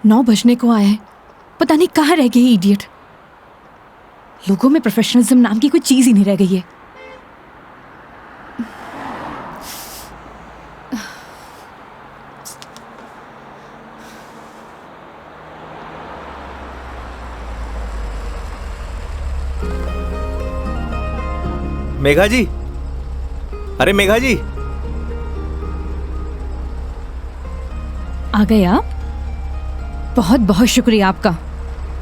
9 बजने को आया है, पता नहीं कहाँ रह गई इडियट। लोगों में प्रोफेशनलिज्म नाम की कोई चीज ही नहीं रह गई है। मेघा जी, अरे मेघा जी, आ गए आप? बहुत बहुत शुक्रिया आपका।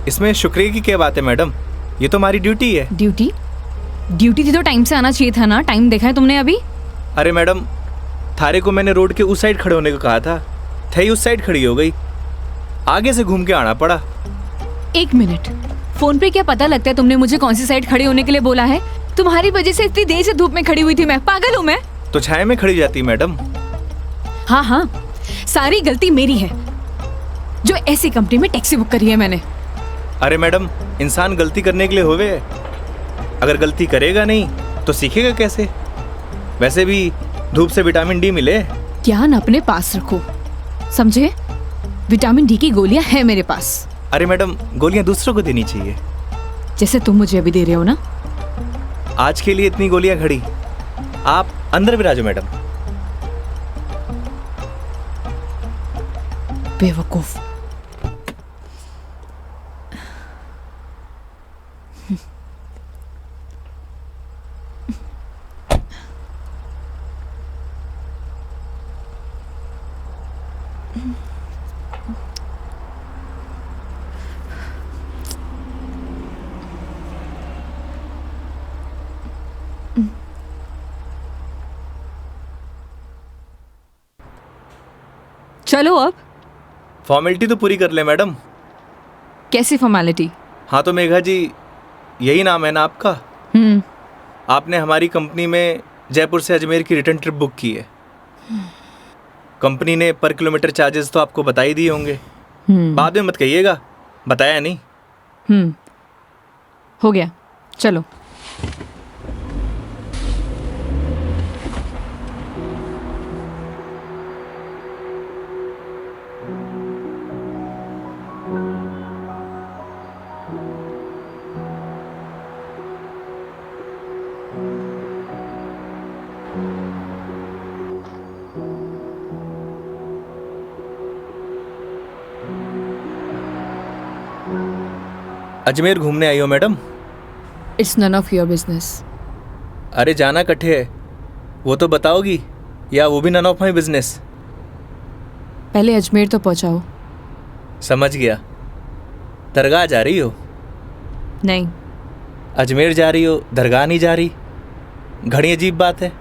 इसमें शुक्रिया की क्या बात है मैडम, ये तो हमारी ड्यूटी है। ड्यूटी? ड्यूटी थी तो टाइम से आना चाहिए था ना। टाइम देखा है तुमने अभी? अरे मैडम, थारे को मैंने रोड के उस साइड खड़े होने को कहा था, थे ही उस साइड खड़ी हो गई, आगे से घूम के आना पड़ा। 1 मिनट, फोन पे क्या पता लगता है तुमने मुझे कौन सी साइड खड़े होने के लिए बोला है? तुम्हारी वजह से इतनी देर से धूप में खड़ी हुई थी मैं। पागल हूँ मैं? तो छाया में खड़ी जाती मैडम। हाँ हाँ, सारी गलती मेरी है जो ऐसी कंपनी में टैक्सी बुक करी है मैंने। अरे मैडम, इंसान गलती करने के लिए होवे, अगर गलती करेगा नहीं तो सीखेगा कैसे? वैसे भी धूप से विटामिन डी मिले। ज्ञान अपने पास रखो, समझे? विटामिन डी की गोलियां है मेरे पास। अरे मैडम, गोलियां दूसरों को देनी चाहिए, जैसे तुम मुझे अभी दे रहे हो ना। आज के लिए इतनी गोलियां खड़ी, आप अंदर विराजो मैडम। बेवकूफ। चलो अब। फॉर्मेलिटी तो पूरी कर ले मैडम। कैसी फॉर्मेलिटी? हाँ तो मेघा जी, यही नाम है ना आपका? आपने हमारी कंपनी में जयपुर से अजमेर की रिटर्न ट्रिप बुक की है। कंपनी ने पर किलोमीटर चार्जेस तो आपको बता ही दिए होंगे। बाद में मत कहिएगा बताया नहीं। हो गया, चलो। अजमेर घूमने आई हो madam? It's none of your business. अरे जाना कट्ठे है, वो तो बताओगी, या वो भी नन ऑफ माई बिजनेस? पहले अजमेर तो पहुंचाओ। समझ गया। दरगाह जा रही हो? नहीं। अजमेर जा रही हो, दरगाह नहीं जा रही? घड़ी अजीब बात है।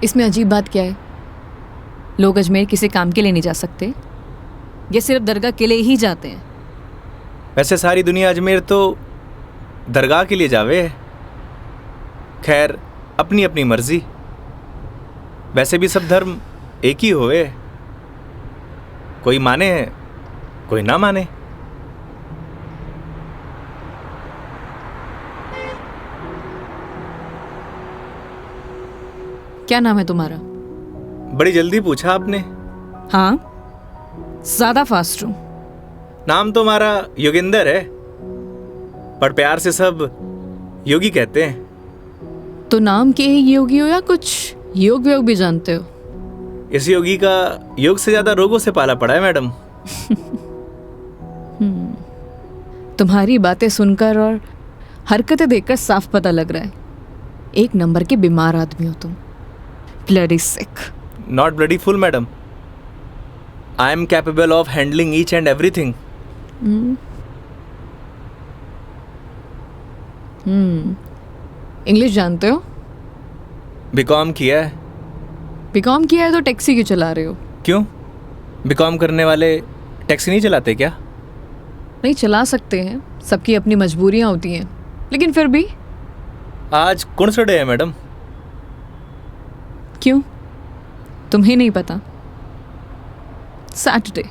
इसमें अजीब बात क्या है? लोग अजमेर किसी काम के लिए नहीं जा सकते, ये सिर्फ दरगाह के लिए ही जाते हैं। वैसे सारी दुनिया अजमेर तो दरगाह के लिए जावे है। खैर, अपनी अपनी मर्जी। वैसे भी सब धर्म एक ही होवे, कोई माने कोई ना माने। क्या नाम है तुम्हारा? बड़ी जल्दी पूछा आपने। हाँ, ज्यादा फास्ट हूं। नाम तो हमारा योगेंद्र है, पर प्यार से सब योगी कहते हैं। तो नाम के ही योगी हो या कुछ योग व्योग भी जानते हो? इस योगी का योग से ज्यादा रोगों से पाला पड़ा है मैडम। तुम्हारी बातें सुनकर और हरकतें देखकर साफ पता लग रहा है, एक नंबर के बीमार आदमी हो तुम। Bloody sick. Not bloody fool madam, I am capable of handling each and everything. English जानते हो? बीकॉम किया है। बीकॉम किया है तो टैक्सी क्यों चला रहे हो? क्यों, बीकॉम करने वाले टैक्सी नहीं चलाते क्या? नहीं, चला सकते हैं, सबकी अपनी मजबूरियां होती हैं, लेकिन फिर भी। आज कौन सा डे है मैडम? क्यों, तुम्हें नहीं पता? सैटरडे।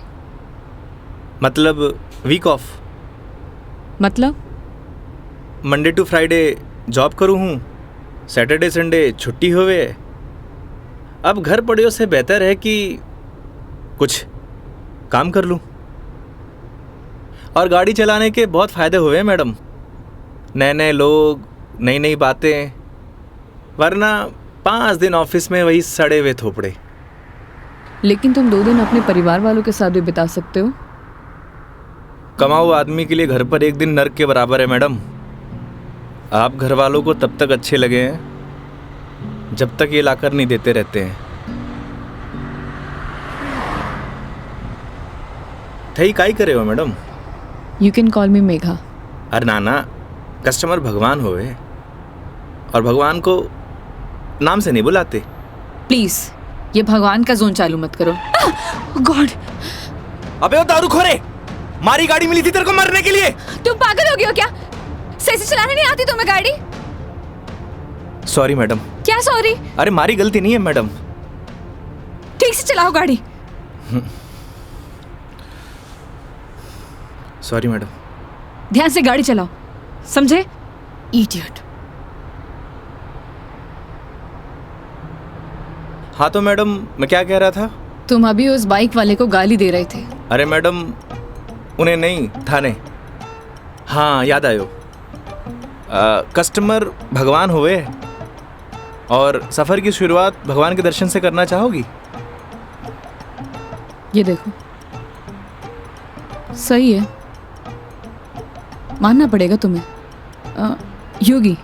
मतलब वीक ऑफ? मतलब मंडे टू फ्राइडे जॉब करूँ हूँ, सैटरडे संडे छुट्टी होवे। अब घर पड़े से बेहतर है कि कुछ काम कर लूँ। और गाड़ी चलाने के बहुत फ़ायदे हुए हैं मैडम। नए नए लोग, नई नई बातें, वरना 5 दिन ऑफिस में वही सड़े हुए थोपड़े। लेकिन तुम 2 दिन अपने परिवार वालों के साथ भी बिता सकते हो। कमाऊ आदमी के लिए घर पर एक दिन नर्क के बराबर है मैडम। आप घर वालों को तब तक अच्छे लगे हैं जब तक ये लाकर नहीं देते रहते हैं। थई काई करे हो मैडम? यू कैन कॉल मी मेघा। अरे नाना, कस्टमर भगवान होए और भगवान को नाम से नहीं बुलाते। प्लीज ये भगवान का जोन चालू मत करो। गॉड! अबे वो दारूखोरे, मारी गाड़ी मिली थी तेरे को मरने के लिए। तुम पागल हो गए हो क्या? सही से चलाने नहीं आती तुम्हें गाड़ी? Sorry madam. क्या सॉरी? अरे मारी गलती नहीं है मैडम। ठीक से चलाओ गाड़ी। Sorry madam. ध्यान से गाड़ी चलाओ, समझे? इडियट। हाँ तो मैडम, मैं क्या कह रहा था? तुम अभी उस बाइक वाले को गाली दे रहे थे। अरे मैडम, उन्हें नहीं, थाने। हाँ याद आयो। कस्टमर भगवान हुए और सफ़र की शुरुआत भगवान के दर्शन से करना चाहोगी? ये देखो, सही है, मानना पड़ेगा तुम्हें। योगी,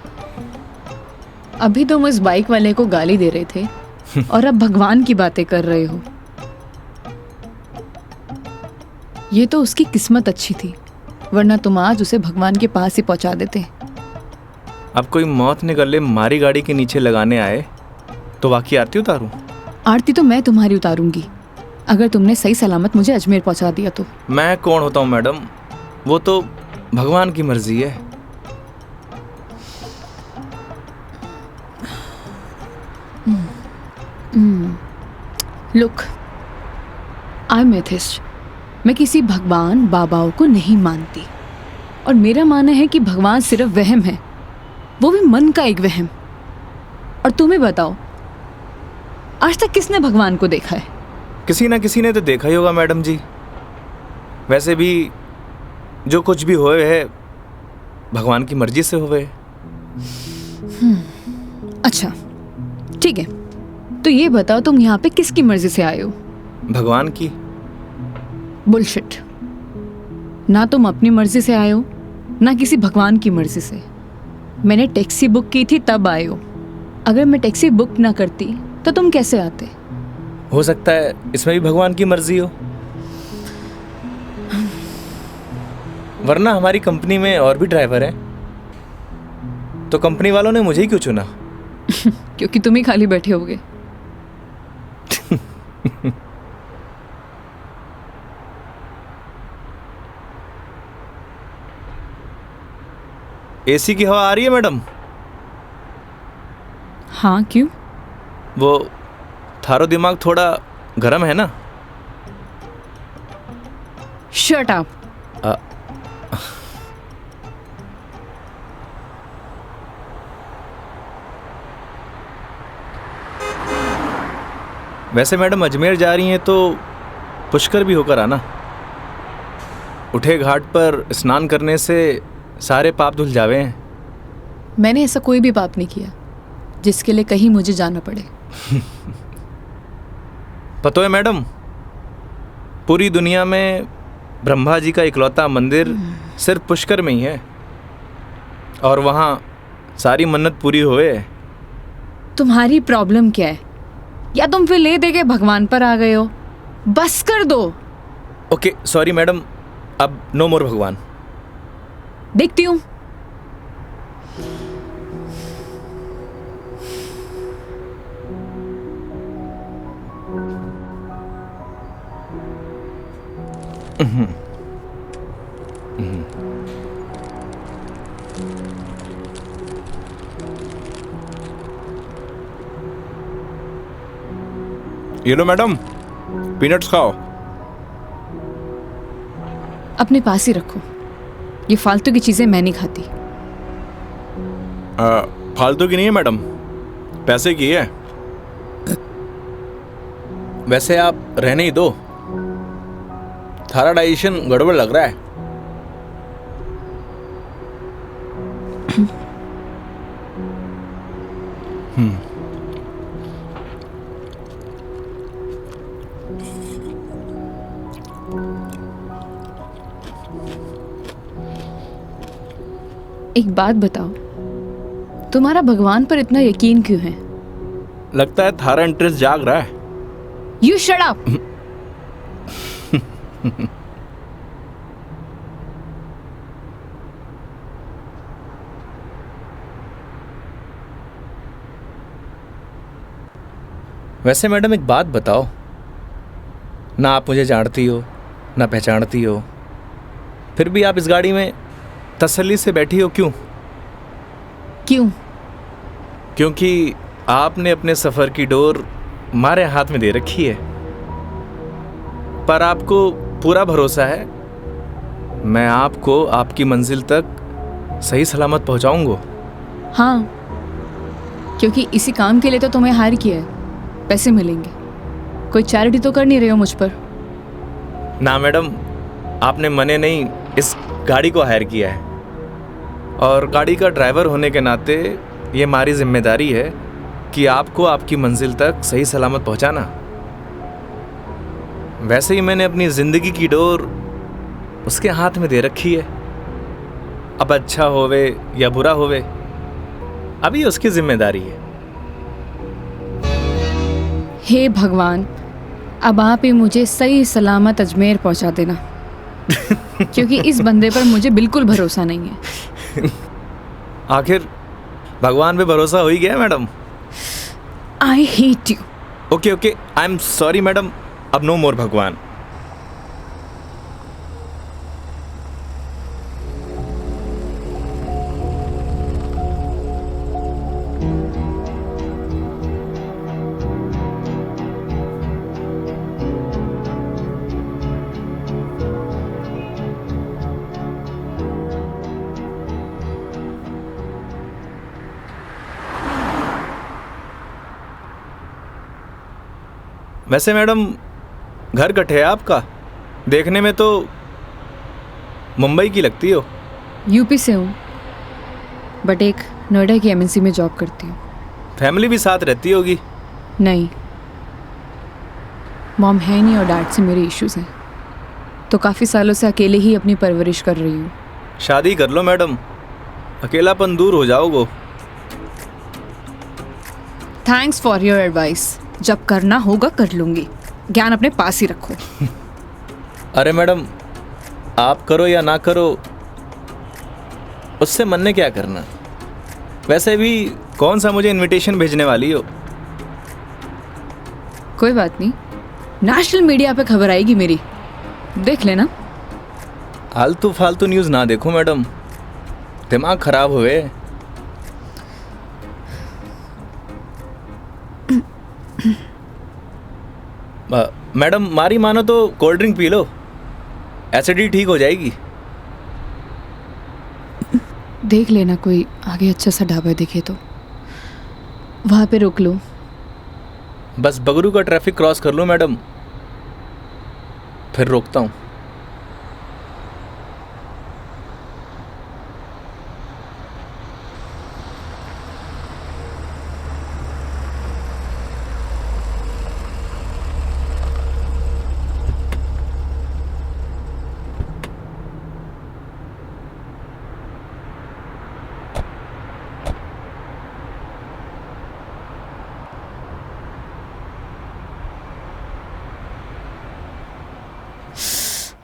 अभी तुम उस बाइक वाले को गाली दे रहे थे और अब भगवान की बातें कर रहे हो। ये तो उसकी किस्मत अच्छी थी, वरना तुम आज उसे भगवान के पास ही पहुंचा देते। अब कोई मौत निकले मारी गाड़ी के नीचे लगाने आए तो वाकई आरती उतारूं? आरती तो मैं तुम्हारी उतारूंगी अगर तुमने सही सलामत मुझे अजमेर पहुंचा दिया तो। मैं कौन होता हूँ मैडम, वो तो भगवान की मर्जी है। Look, I am atheist. मैं किसी भगवान बाबाओं को नहीं मानती और मेरा मानना है कि भगवान सिर्फ वहम है, वो भी मन का एक वहम। और तुम्हें बताओ, आज तक किसने भगवान को देखा है? किसी ना किसी ने तो देखा ही होगा मैडम जी। वैसे भी जो कुछ भी होए है भगवान की मर्जी से होए। अच्छा ठीक है, तो ये बताओ तुम यहाँ पे किसकी मर्जी से आए हो? भगवान की। बुलशिट। ना तुम अपनी मर्जी से आए हो ना किसी भगवान की मर्जी से। मैंने टैक्सी बुक की थी तब आए हो। अगर मैं टैक्सी बुक ना करती तो तुम कैसे आते? हो सकता है इसमें भी भगवान की मर्जी हो, वरना हमारी कंपनी में और भी ड्राइवर हैं, तो कंपनी वालों ने मुझे ही क्यों चुना? क्योंकि तुम ही खाली बैठे होगे। एसी की हवा आ रही है मैडम? हाँ क्यों? वो थारो दिमाग थोड़ा गर्म है ना? Shut up. वैसे मैडम अजमेर जा रही हैं तो पुष्कर भी होकर आना। उठे घाट पर स्नान करने से सारे पाप धुल जावे हैं। मैंने ऐसा कोई भी पाप नहीं किया जिसके लिए कहीं मुझे जाना पड़े। पता है मैडम, पूरी दुनिया में ब्रह्मा जी का इकलौता मंदिर सिर्फ पुष्कर में ही है और वहाँ सारी मन्नत पूरी हुए। तुम्हारी प्रॉब्लम क्या है? या तुम फिर ले दे के भगवान पर आ गए हो? बस कर दो। ओके सॉरी मैडम, अब नो मोर भगवान। देखती हूँ। ये लो मैडम, पीनट्स खाओ। अपने पास ही रखो, ये फालतू की चीजें मैं नहीं खाती। फालतू की नहीं है मैडम, पैसे की है। वैसे आप रहने ही दो, थारा डाइजेशन गड़बड़ लग रहा है। एक बात बताओ, तुम्हारा भगवान पर इतना यकीन क्यों है? लगता है थारा इंटरेस्ट जाग रहा है। You shut up. वैसे मैडम एक बात बताओ, ना आप मुझे जानती हो ना पहचानती हो, फिर भी आप इस गाड़ी में तसल्ली से बैठी हो क्यों? क्यों? क्योंकि आपने अपने सफ़र की डोर हमारे हाथ में दे रखी है, पर आपको पूरा भरोसा है मैं आपको आपकी मंजिल तक सही सलामत पहुंचाऊंगा। हाँ, क्योंकि इसी काम के लिए तो तुम्हें हायर किया है, पैसे मिलेंगे। कोई चैरिटी तो कर नहीं रहे हो मुझ पर? ना मैडम, आपने मने नहीं इस गाड़ी को हायर किया है, और गाड़ी का ड्राइवर होने के नाते ये हमारी जिम्मेदारी है कि आपको आपकी मंजिल तक सही सलामत पहुंचाना। वैसे ही मैंने अपनी ज़िंदगी की डोर उसके हाथ में दे रखी है। अब अच्छा होवे या बुरा होवे, अभी उसकी जिम्मेदारी है। हे भगवान, अब आप ही मुझे सही सलामत अजमेर पहुंचा देना। क्योंकि इस बंदे पर मुझे बिल्कुल भरोसा नहीं है। आखिर भगवान पे भरोसा हो ही गया madam. I hate you. Okay okay, I am sorry madam, अब नो मोर भगवान। वैसे मैडम घर कट है आपका? देखने में तो मुंबई की लगती हो। यूपी से हूँ, बट एक नोएडा की एमएनसी में जॉब करती हूँ। फैमिली भी साथ रहती होगी? नहीं, मॉम है नहीं और डैड से मेरे इश्यूज हैं, तो काफ़ी सालों से अकेले ही अपनी परवरिश कर रही हूँ। शादी कर लो मैडम, अकेलापन दूर हो जाओगे। Thanks for your advice. जब करना होगा कर लूँगी, ज्ञान अपने पास ही रखो। अरे मैडम, आप करो या ना करो उससे मन ने क्या करना। वैसे भी कौन सा मुझे इनविटेशन भेजने वाली हो? कोई बात नहीं, नेशनल मीडिया पे खबर आएगी मेरी, देख लेना। आलतू फालतू न्यूज़ ना देखो मैडम, दिमाग खराब हुए। मैडम मारी मानो तो cold drink P low, acidity ठीक हो जाएगी। देख लेना कोई आगे अच्छा सा ढाबा दिखे तो वहाँ पे रोक लो। बस बगरू का ट्रैफिक क्रॉस कर लो मैडम, फिर रोकता हूँ।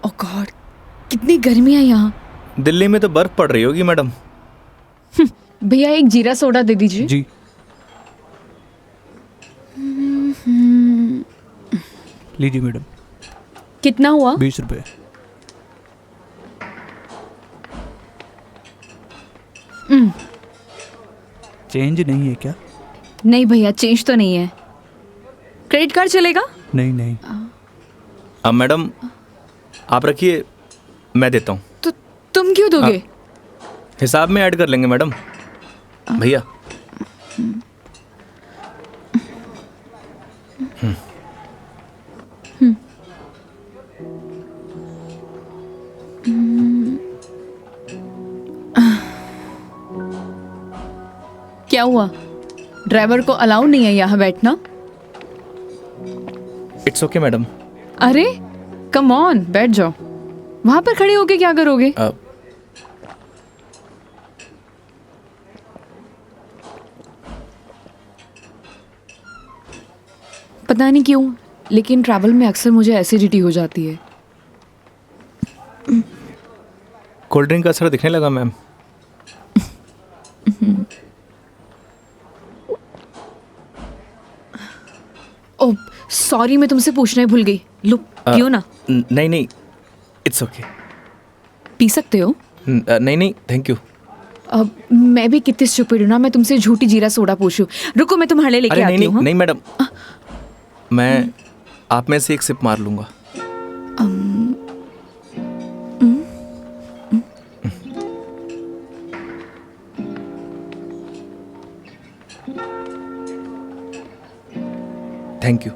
ओह गॉड, कितनी गर्मी है यहाँ। दिल्ली में तो बर्फ पड़ रही होगी मैडम। भैया एक जीरा सोडा दे दीजिए। जी। लीजिए मैडम। कितना हुआ? 20 रुपये। चेंज नहीं है क्या? नहीं भैया, चेंज तो नहीं है। क्रेडिट कार्ड चलेगा? नहीं नहीं। अब मैडम आप रखिए, मैं देता हूँ। तो तुम क्यों दोगे? हिसाब में ऐड कर लेंगे मैडम। भैया क्या हुआ? ड्राइवर को अलाउ नहीं है यहाँ बैठना? It's okay madam. अरे कम ऑन, बैठ जाओ। वहां पर खड़े होके क्या करोगे? पता नहीं क्यों, लेकिन ट्रैवल में अक्सर मुझे एसिडिटी हो जाती है। कोल्ड ड्रिंक का असर दिखने लगा मैम। ओह सॉरी, मैं तुमसे पूछना ही भूल गई। लो पियो ना। नहीं नहीं, इट्स ओके। पी सकते हो। नहीं नहीं, थैंक यू। अब मैं भी कितनी स्टूपिड हूँ ना, मैं तुमसे झूठी जीरा सोडा पूछूं। रुको मैं तुम्हारे लिए लेके अरे नहीं आती हूँ। नहीं नहीं मैडम, मैं आप में से एक सिप मार लूंगा। Thank you.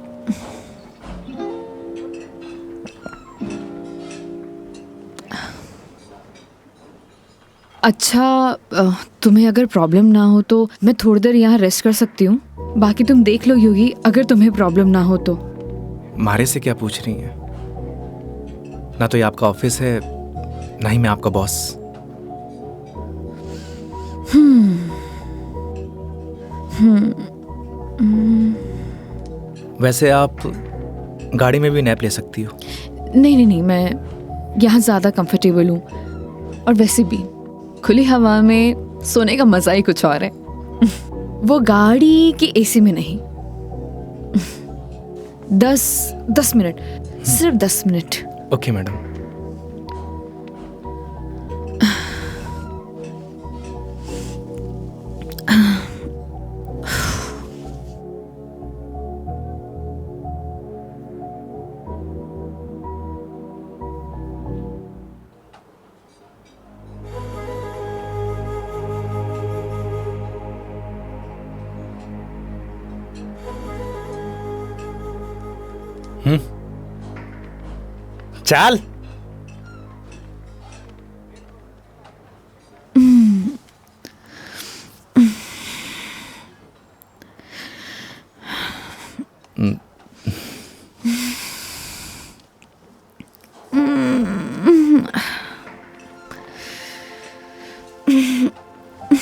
अच्छा, तुम्हें अगर प्रॉब्लम ना हो तो मैं थोड़ी देर यहाँ रेस्ट कर सकती हूँ। बाकी तुम देख लो योगी, अगर तुम्हें प्रॉब्लम ना हो तो। मारे से क्या पूछ रही हैं? ना तो ये आपका ऑफिस है, ना ही मैं आपका बॉस। वैसे आप गाड़ी में भी नैप ले सकती हो। नहीं नहीं नहीं, मैं यहाँ ज़्यादा कंफर्टेबल हूँ। और वैसे भी खुली हवा में सोने का मज़ा ही कुछ और है। वो गाड़ी की एसी में नहीं। 10 मिनट, सिर्फ 10 मिनट। Okay madam. चल।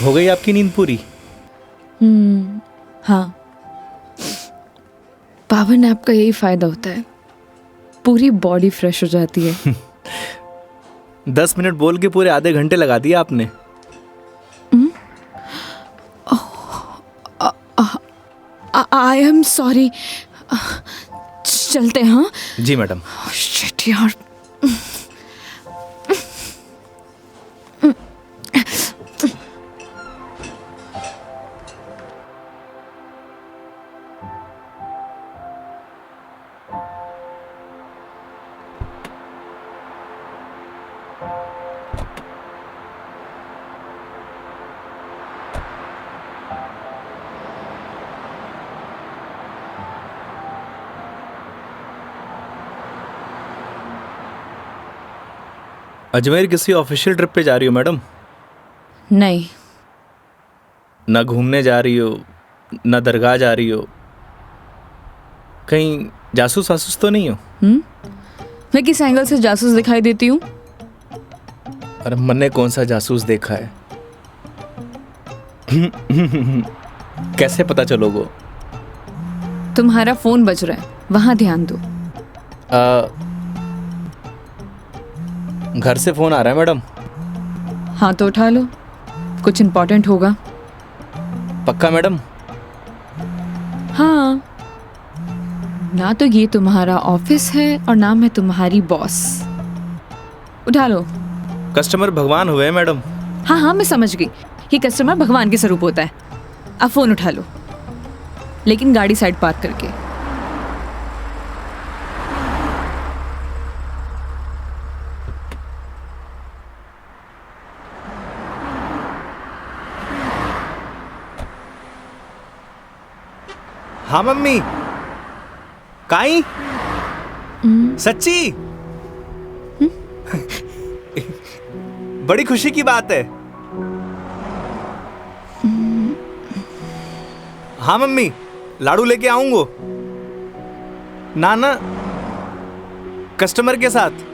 हो गई आपकी नींद पूरी? हाँ, पावर नैप का यही फायदा होता है, पूरी बॉडी फ्रेश हो जाती है। 10 मिनट बोल के पूरे आधे घंटे लगा दिए आपने। आई एम सॉरी। चलते हैं। हाँ जी मैडम। शिट यार। अजमेर किसी ऑफिशियल ट्रिप पे जा रही हो मैडम? नहीं। ना घूमने जा रही हो, ना दरगाह जा रही हो, कहीं जासूस वासूस तो नहीं हो? मैं किस एंगल से जासूस दिखाई देती हूँ? अरे मैंने कौन सा जासूस देखा है? कैसे पता चलोगे? तुम्हारा फोन बज रहा है, वहां ध्यान दो। घर से फोन आ रहा है मैडम। हाँ तो उठा लो, कुछ इम्पोर्टेंट होगा। पक्का मैडम? हाँ, ना तो ये तुम्हारा ऑफिस है और ना मैं तुम्हारी बॉस। उठा लो। कस्टमर भगवान हुए मैडम। हाँ हाँ मैं समझ गई, ये कस्टमर भगवान के स्वरूप होता है। अब फोन उठा लो, लेकिन गाड़ी साइड पार्क करके। हाँ मम्मी। काई? सच्ची? बड़ी खुशी की बात है। हाँ मम्मी, लाडू लेके आऊंगा। ना ना, कस्टमर के साथ।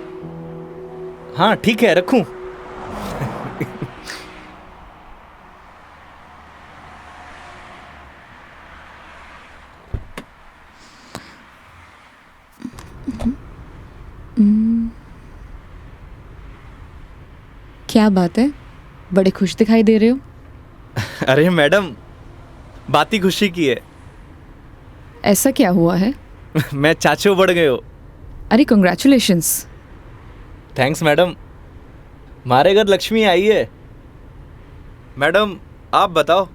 हाँ ठीक है, रखूं? क्या बात है, बड़े खुश दिखाई दे रहे हो। अरे मैडम, बात ही खुशी की है। ऐसा क्या हुआ है? मैं चाचू बढ़ गए हो। अरे कंग्रेचुलेशंस। थैंक्स मैडम, हमारे घर लक्ष्मी आई है। मैडम आप बताओ,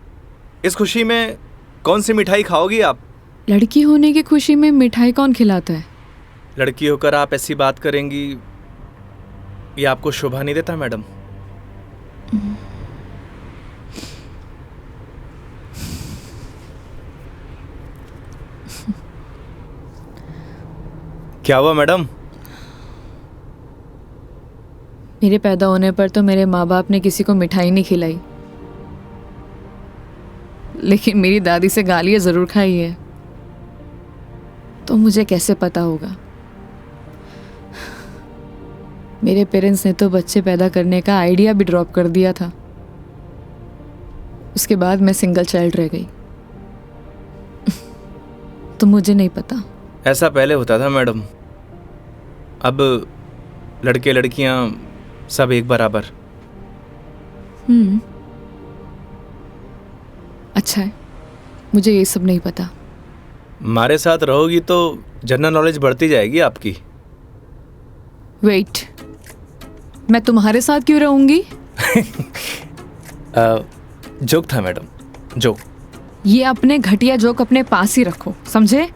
इस खुशी में कौन सी मिठाई खाओगी आप? लड़की होने की खुशी में मिठाई कौन खिलाता है? लड़की होकर आप ऐसी बात करेंगी, ये आपको शोभा नहीं देता मैडम? क्या हुआ मैडम? मेरे पैदा होने पर तो मेरे माँ बाप ने किसी को मिठाई नहीं खिलाई, लेकिन मेरी दादी से गालियाँ ज़रूर खाई है। तो मुझे कैसे पता होगा? मेरे पेरेंट्स ने तो बच्चे पैदा करने का आइडिया भी ड्रॉप कर दिया था। उसके बाद मैं सिंगल चाइल्ड रह गई। तो मुझे नहीं पता। ऐसा पहले होता था मैडम, अब लड़के लड़कियां सब एक बराबर। अच्छा है, मुझे ये सब नहीं पता। हमारे साथ रहोगी तो जनरल नॉलेज बढ़ती जाएगी आपकी। वेट, मैं तुम्हारे साथ क्यों रहूंगी? जोक था मैडम, जोक। ये अपने घटिया जोक अपने पास ही रखो, समझे?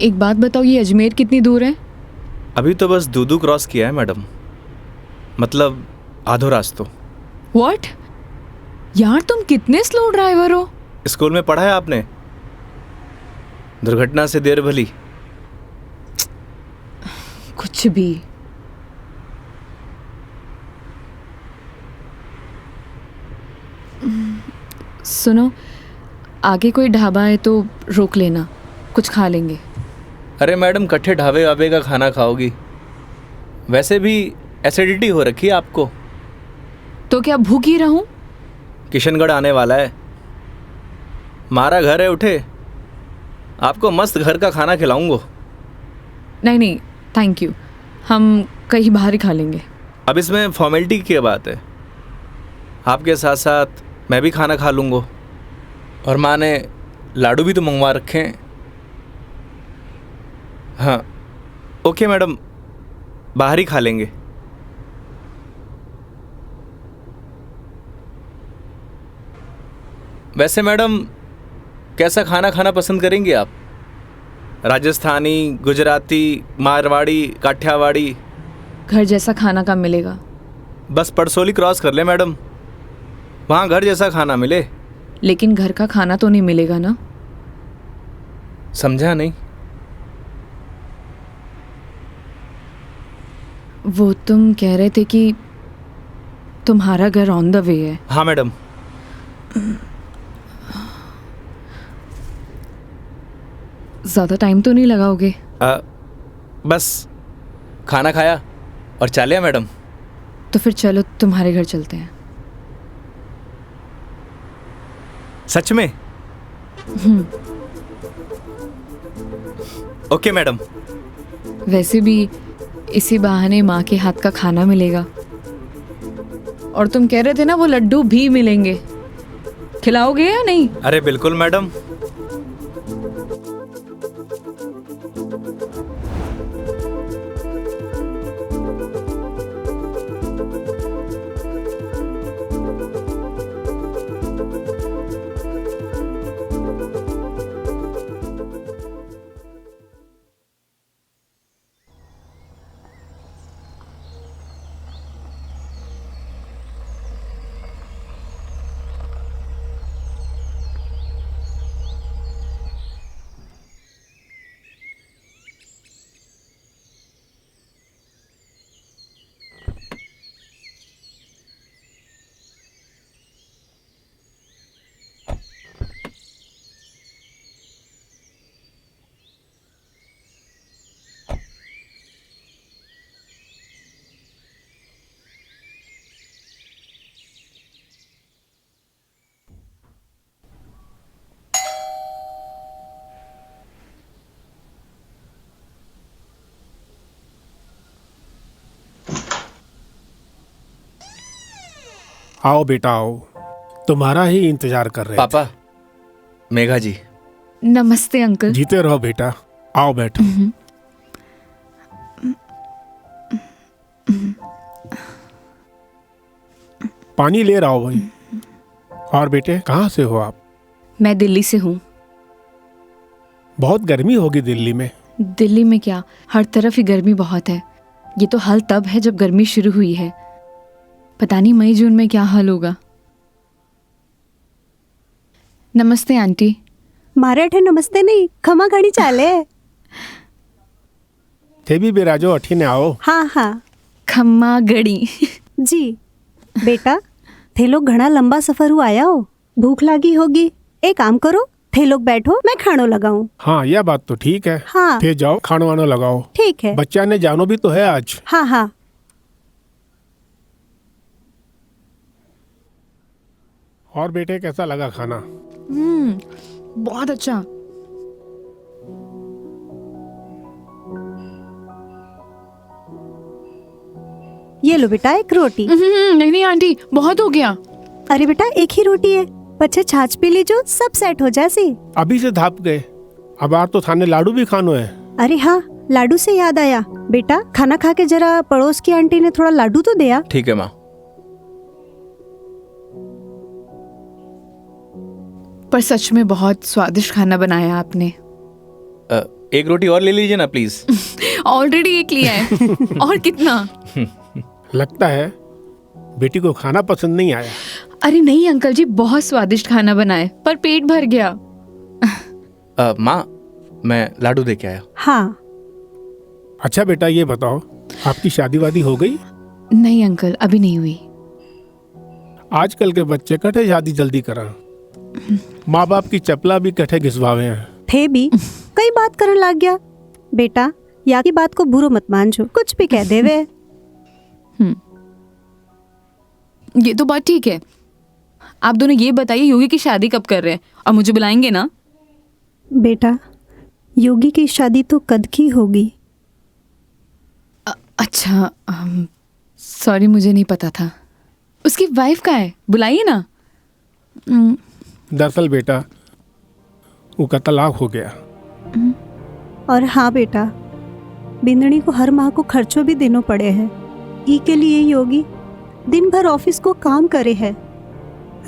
एक बात बताओ, ये अजमेर कितनी दूर है? अभी तो बस दूदू क्रॉस किया है मैडम, मतलब आधो रास्तों। व्हाट? यार तुम कितने स्लो ड्राइवर हो। स्कूल में पढ़ा है आपने, दुर्घटना से देर भली। कुछ भी। सुनो, आगे कोई ढाबा है तो रोक लेना, कुछ खा लेंगे। अरे मैडम, कट्ठे ढाबे वाबे का खाना खाओगी? वैसे भी एसिडिटी हो रखी है आपको। तो क्या भूख ही रहूं? किशनगढ़ आने वाला है, हमारा घर है, उठे आपको मस्त घर का खाना खिलाऊंगा। नहीं नहीं, थैंक यू, हम कहीं बाहर ही खा लेंगे। अब इसमें फॉर्मेलिटी की क्या बात है? आपके साथ साथ मैं भी खाना खा लूँगा, और माँ ने लाडू भी तो मंगवा रखे हैं। हाँ ओके मैडम, बाहर ही खा लेंगे। वैसे मैडम, कैसा खाना खाना पसंद करेंगे आप? राजस्थानी, गुजराती, मारवाड़ी, काठियावाड़ी? घर जैसा खाना कब मिलेगा? बस पड़सोली क्रॉस कर ले मैडम, वहाँ घर जैसा खाना मिले। लेकिन घर का खाना तो नहीं मिलेगा ना? समझा नहीं? वो तुम कह रहे थे कि तुम्हारा घर ऑन द वे है। हाँ मैडम। ज़्यादा टाइम तो नहीं लगाओगे? बस खाना खाया और चालिया मैडम। तो फिर चलो तुम्हारे घर चलते हैं। सच में? Okay madam. वैसे भी इसी बहाने माँ के हाथ का खाना मिलेगा, और तुम कह रहे थे ना वो लड्डू भी मिलेंगे, खिलाओगे या नहीं? अरे बिल्कुल मैडम। आओ बेटा आओ, तुम्हारा ही इंतजार कर रहे थे। पापा, मेघा जी। नमस्ते अंकल। जीते रहो बेटा, आओ बैठो। पानी ले रहा हो भाई। और बेटे कहाँ से हो आप? मैं दिल्ली से हूँ। बहुत गर्मी होगी दिल्ली में। दिल्ली में क्या, हर तरफ ही गर्मी बहुत है। ये तो हाल तब है जब गर्मी शुरू हुई है। पता नहीं मई जून में क्या हाल होगा। नमस्ते आंटी। मारे नमस्ते नहीं, खमा घड़ी चाले। थे भी बिराजो अठीने आओ। हाँ हाँ खम्मा गड़ी। जी। बेटा थे लोग घना लंबा सफर हुआ आया हो, भूख लागी होगी। एक काम करो, थे लोग बैठो, मैं खानो लगाऊं। हाँ यह बात तो ठीक है। हाँ थे जाओ खानो वानो लगाओ। ठीक है। बच्चा ने जानो भी तो है आज। हाँ हाँ। और बेटे कैसा लगा खाना? बहुत अच्छा। ये लो बेटा एक रोटी। नहीं नहीं आंटी, बहुत हो गया। अरे बेटा एक ही रोटी है, बच्चे छाछ पी लीजो, सब सेट हो जासी। अभी से धाप गए, अब आज तो थाने लाडू भी खानो है। अरे हाँ, लाडू से याद आया, बेटा खाना खा के जरा पड़ोस की आंटी ने थोड़ा लाडू तो दिया। ठीक है माँ। पर सच में बहुत स्वादिष्ट खाना बनाया आपने। एक रोटी और ले लीजिए ना प्लीज। ऑलरेडी एक लिया है। और कितना? लगता है बेटी को खाना पसंद नहीं आया। अरे नहीं अंकल जी, बहुत स्वादिष्ट खाना बनाए, पर पेट भर गया। माँ, मैं लाडू दे के आया। हाँ। अच्छा बेटा ये बताओ, आपकी शादी वादी हो गई? नहीं अंकल, अभी नहीं हुई। आजकल के बच्चे कटे शादी जल्दी करा। माँ बाप की चपला भी कटे घिसवावे हैं। थे भी कई बात करन लग गया। बेटा या की बात को बुरो मत मानजो, कुछ भी कह देवे। ये तो बात ठीक है। आप दोनों ये बताइए, योगी की शादी कब कर रहे हैं और मुझे बुलाएंगे ना? बेटा योगी की शादी तो कद की होगी। अच्छा, सॉरी, मुझे नहीं पता था। उसकी वाइफ कहाँ है? बुलाइए ना। दरअसल बेटा वो का तलाक हो गया। और हाँ बेटा, बिंदनी को हर माह को खर्चों भी देना पड़े हैं। ई के लिए योगी दिन भर ऑफिस को काम करे है,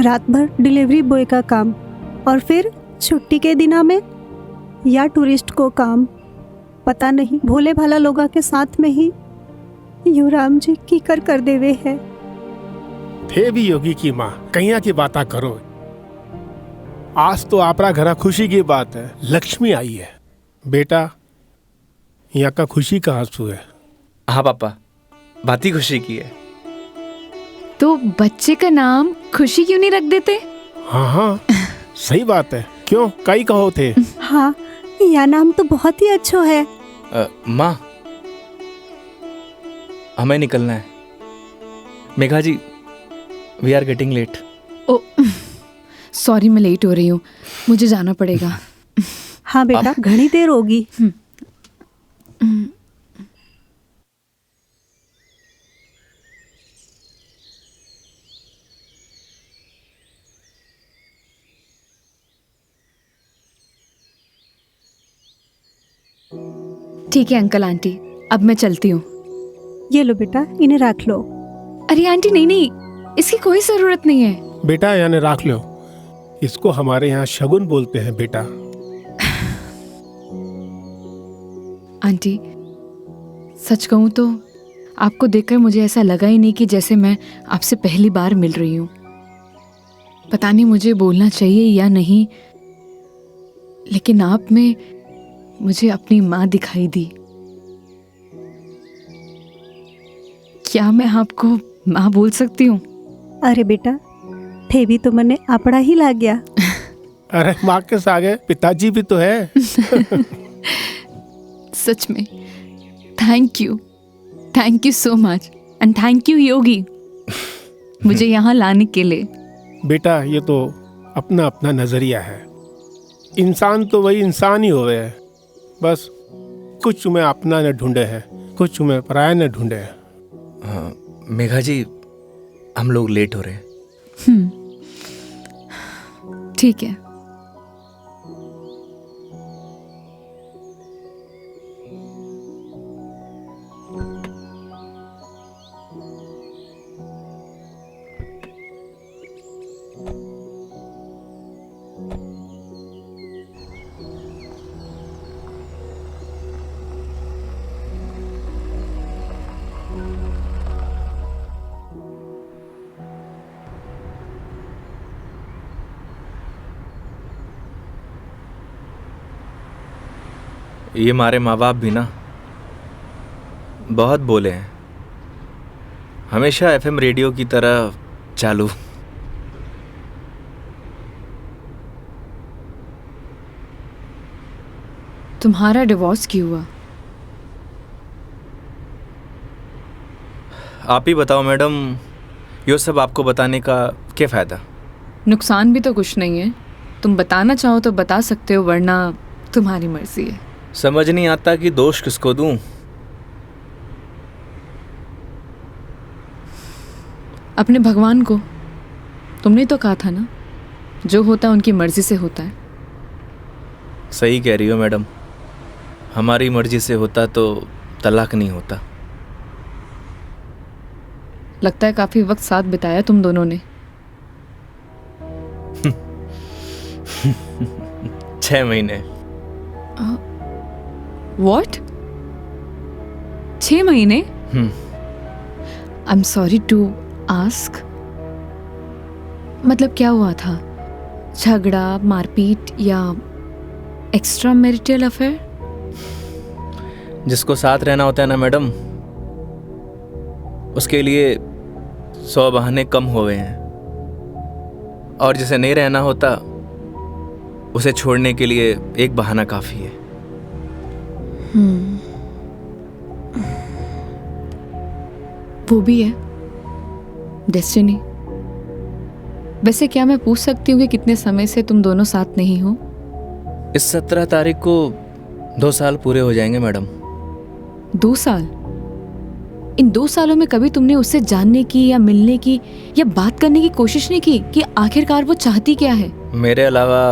रात भर डिलीवरी बॉय का काम, और फिर छुट्टी के दिना में या टूरिस्ट को काम। पता नहीं भोले भाला लोगा के साथ में ही युवराम जी की कर देवे है। थे भी योगी की माँ, कहिया की बाता करो। आज तो आपरा घरा खुशी की बात है, लक्ष्मी आई है। बेटा यहाँ का खुशी का आंसू है। हाँ पापा, बात ही खुशी की है। तो बच्चे का नाम खुशी क्यों नहीं रख देते? हाँ हाँ सही बात है। क्यों, कई कहो थे? हाँ, यह नाम तो बहुत ही अच्छा है। माँ, हमें निकलना है। Megha ji, we are getting late. Oh sorry, मैं लेट हो रही हूँ, मुझे जाना पड़ेगा। हाँ बेटा, घनी देर होगी। ठीक है अंकल आंटी, अब मैं चलती हूँ। ये लो बेटा, इन्हें रख लो। अरे आंटी नहीं नहीं, इसकी कोई जरूरत नहीं है। बेटा यानी रख लो, इसको हमारे यहाँ शगुन बोलते हैं बेटा। आंटी सच कहूँ तो आपको देखकर मुझे ऐसा लगा ही नहीं कि जैसे मैं आपसे पहली बार मिल रही हूँ। पता नहीं मुझे बोलना चाहिए या नहीं, लेकिन आप में मुझे अपनी माँ दिखाई दी। क्या मैं आपको माँ बोल सकती हूँ? अरे बेटा, थे भी तो मने आपड़ा ही लाग गया। अरे माँ के सागे पिताजी भी तो है। सच में thank you so much, and thank you Yogi मुझे यहाँ लाने के लिए। बेटा ये तो अपना अपना नजरिया है। इंसान तो वही इंसान ही होवे है, बस कुछ में अपना न ढूंढे है, कुछ में पराया न ढूंढे है। मेघा जी, हम लोग लेट हो रहे हैं। ठीक है। ये हमारे माँ बाप भी ना बहुत बोले हैं, हमेशा एफएम रेडियो की तरह चालू। तुम्हारा डिवोर्स क्यों हुआ? आप ही बताओ मैडम, ये सब आपको बताने का क्या फ़ायदा? नुकसान भी तो कुछ नहीं है। तुम बताना चाहो तो बता सकते हो, वरना तुम्हारी मर्जी है। समझ नहीं आता कि दोष किसको दूं। अपने भगवान को। तुमने तो कहा था ना, जो होता है उनकी मर्जी से होता है। सही कह रही हो मैडम, हमारी मर्जी से होता तो तलाक नहीं होता। लगता है काफी वक्त साथ बिताया तुम दोनों ने। 6 महीने। What? 6 महीने? I'm sorry to ask. मतलब क्या हुआ था? झगड़ा, मारपीट या एक्स्ट्रा मैरिटल अफेयर? जिसको साथ रहना होता है ना मैडम, उसके लिए 100 बहाने कम हो गए हैं, और जिसे नहीं रहना होता उसे छोड़ने के लिए एक बहाना काफ़ी है। वो भी है डेस्टिनी। वैसे क्या मैं पूछ सकती हूँ कि कितने समय से तुम दोनों साथ नहीं हो? इस 17 तारीख को 2 साल पूरे हो जाएंगे मैडम। 2 साल? इन 2 सालों में कभी तुमने उससे जानने की या मिलने की या बात करने की कोशिश नहीं की कि आखिरकार वो चाहती क्या है? मेरे अलावा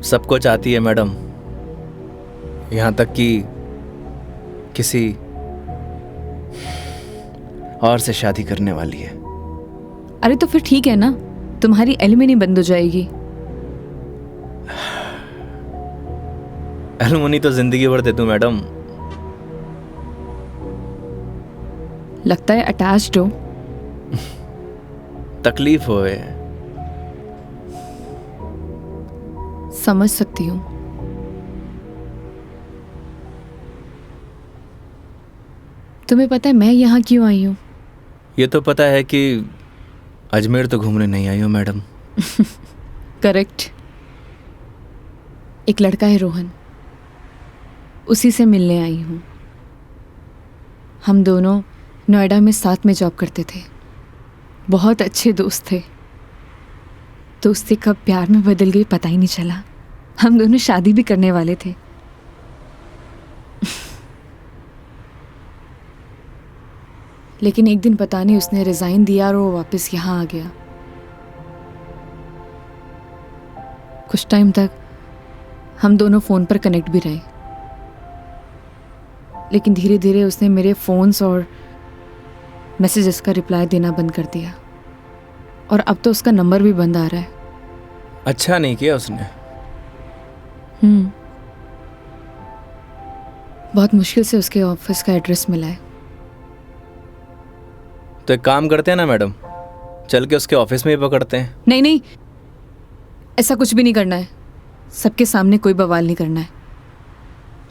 सबको चाहती है मैडम, यहाँ तक कि किसी और से शादी करने वाली है। अरे तो फिर ठीक है ना, तुम्हारी एलिमनी बंद हो जाएगी। एलुमनी तो जिंदगी भर दे दूं मैडम। लगता है अटैच्ड हो। तकलीफ होए। समझ सकती हूँ। तुम्हें पता है मैं यहाँ क्यों आई हूँ? ये तो पता है कि अजमेर तो घूमने नहीं आई हो मैडम। करेक्ट। एक लड़का है रोहन, उसी से मिलने आई हूँ। हम दोनों नोएडा में साथ में जॉब करते थे, बहुत अच्छे दोस्त थे। दोस्ती कब प्यार में बदल गई पता ही नहीं चला। हम दोनों शादी भी करने वाले थे। लेकिन एक दिन पता नहीं उसने रिजाइन दिया और वो वापस यहाँ आ गया। कुछ टाइम तक हम दोनों फ़ोन पर कनेक्ट भी रहे, लेकिन धीरे धीरे उसने मेरे फ़ोन्स और मैसेजेस का रिप्लाई देना बंद कर दिया, और अब तो उसका नंबर भी बंद आ रहा है। अच्छा नहीं किया उसने। बहुत मुश्किल से उसके ऑफिस का एड्रेस मिला है। तो एक काम करते हैं ना मैडम, चल के उसके ऑफिस में ही पकड़ते हैं। नहीं नहीं, ऐसा कुछ भी नहीं करना है। सबके सामने कोई बवाल नहीं करना है।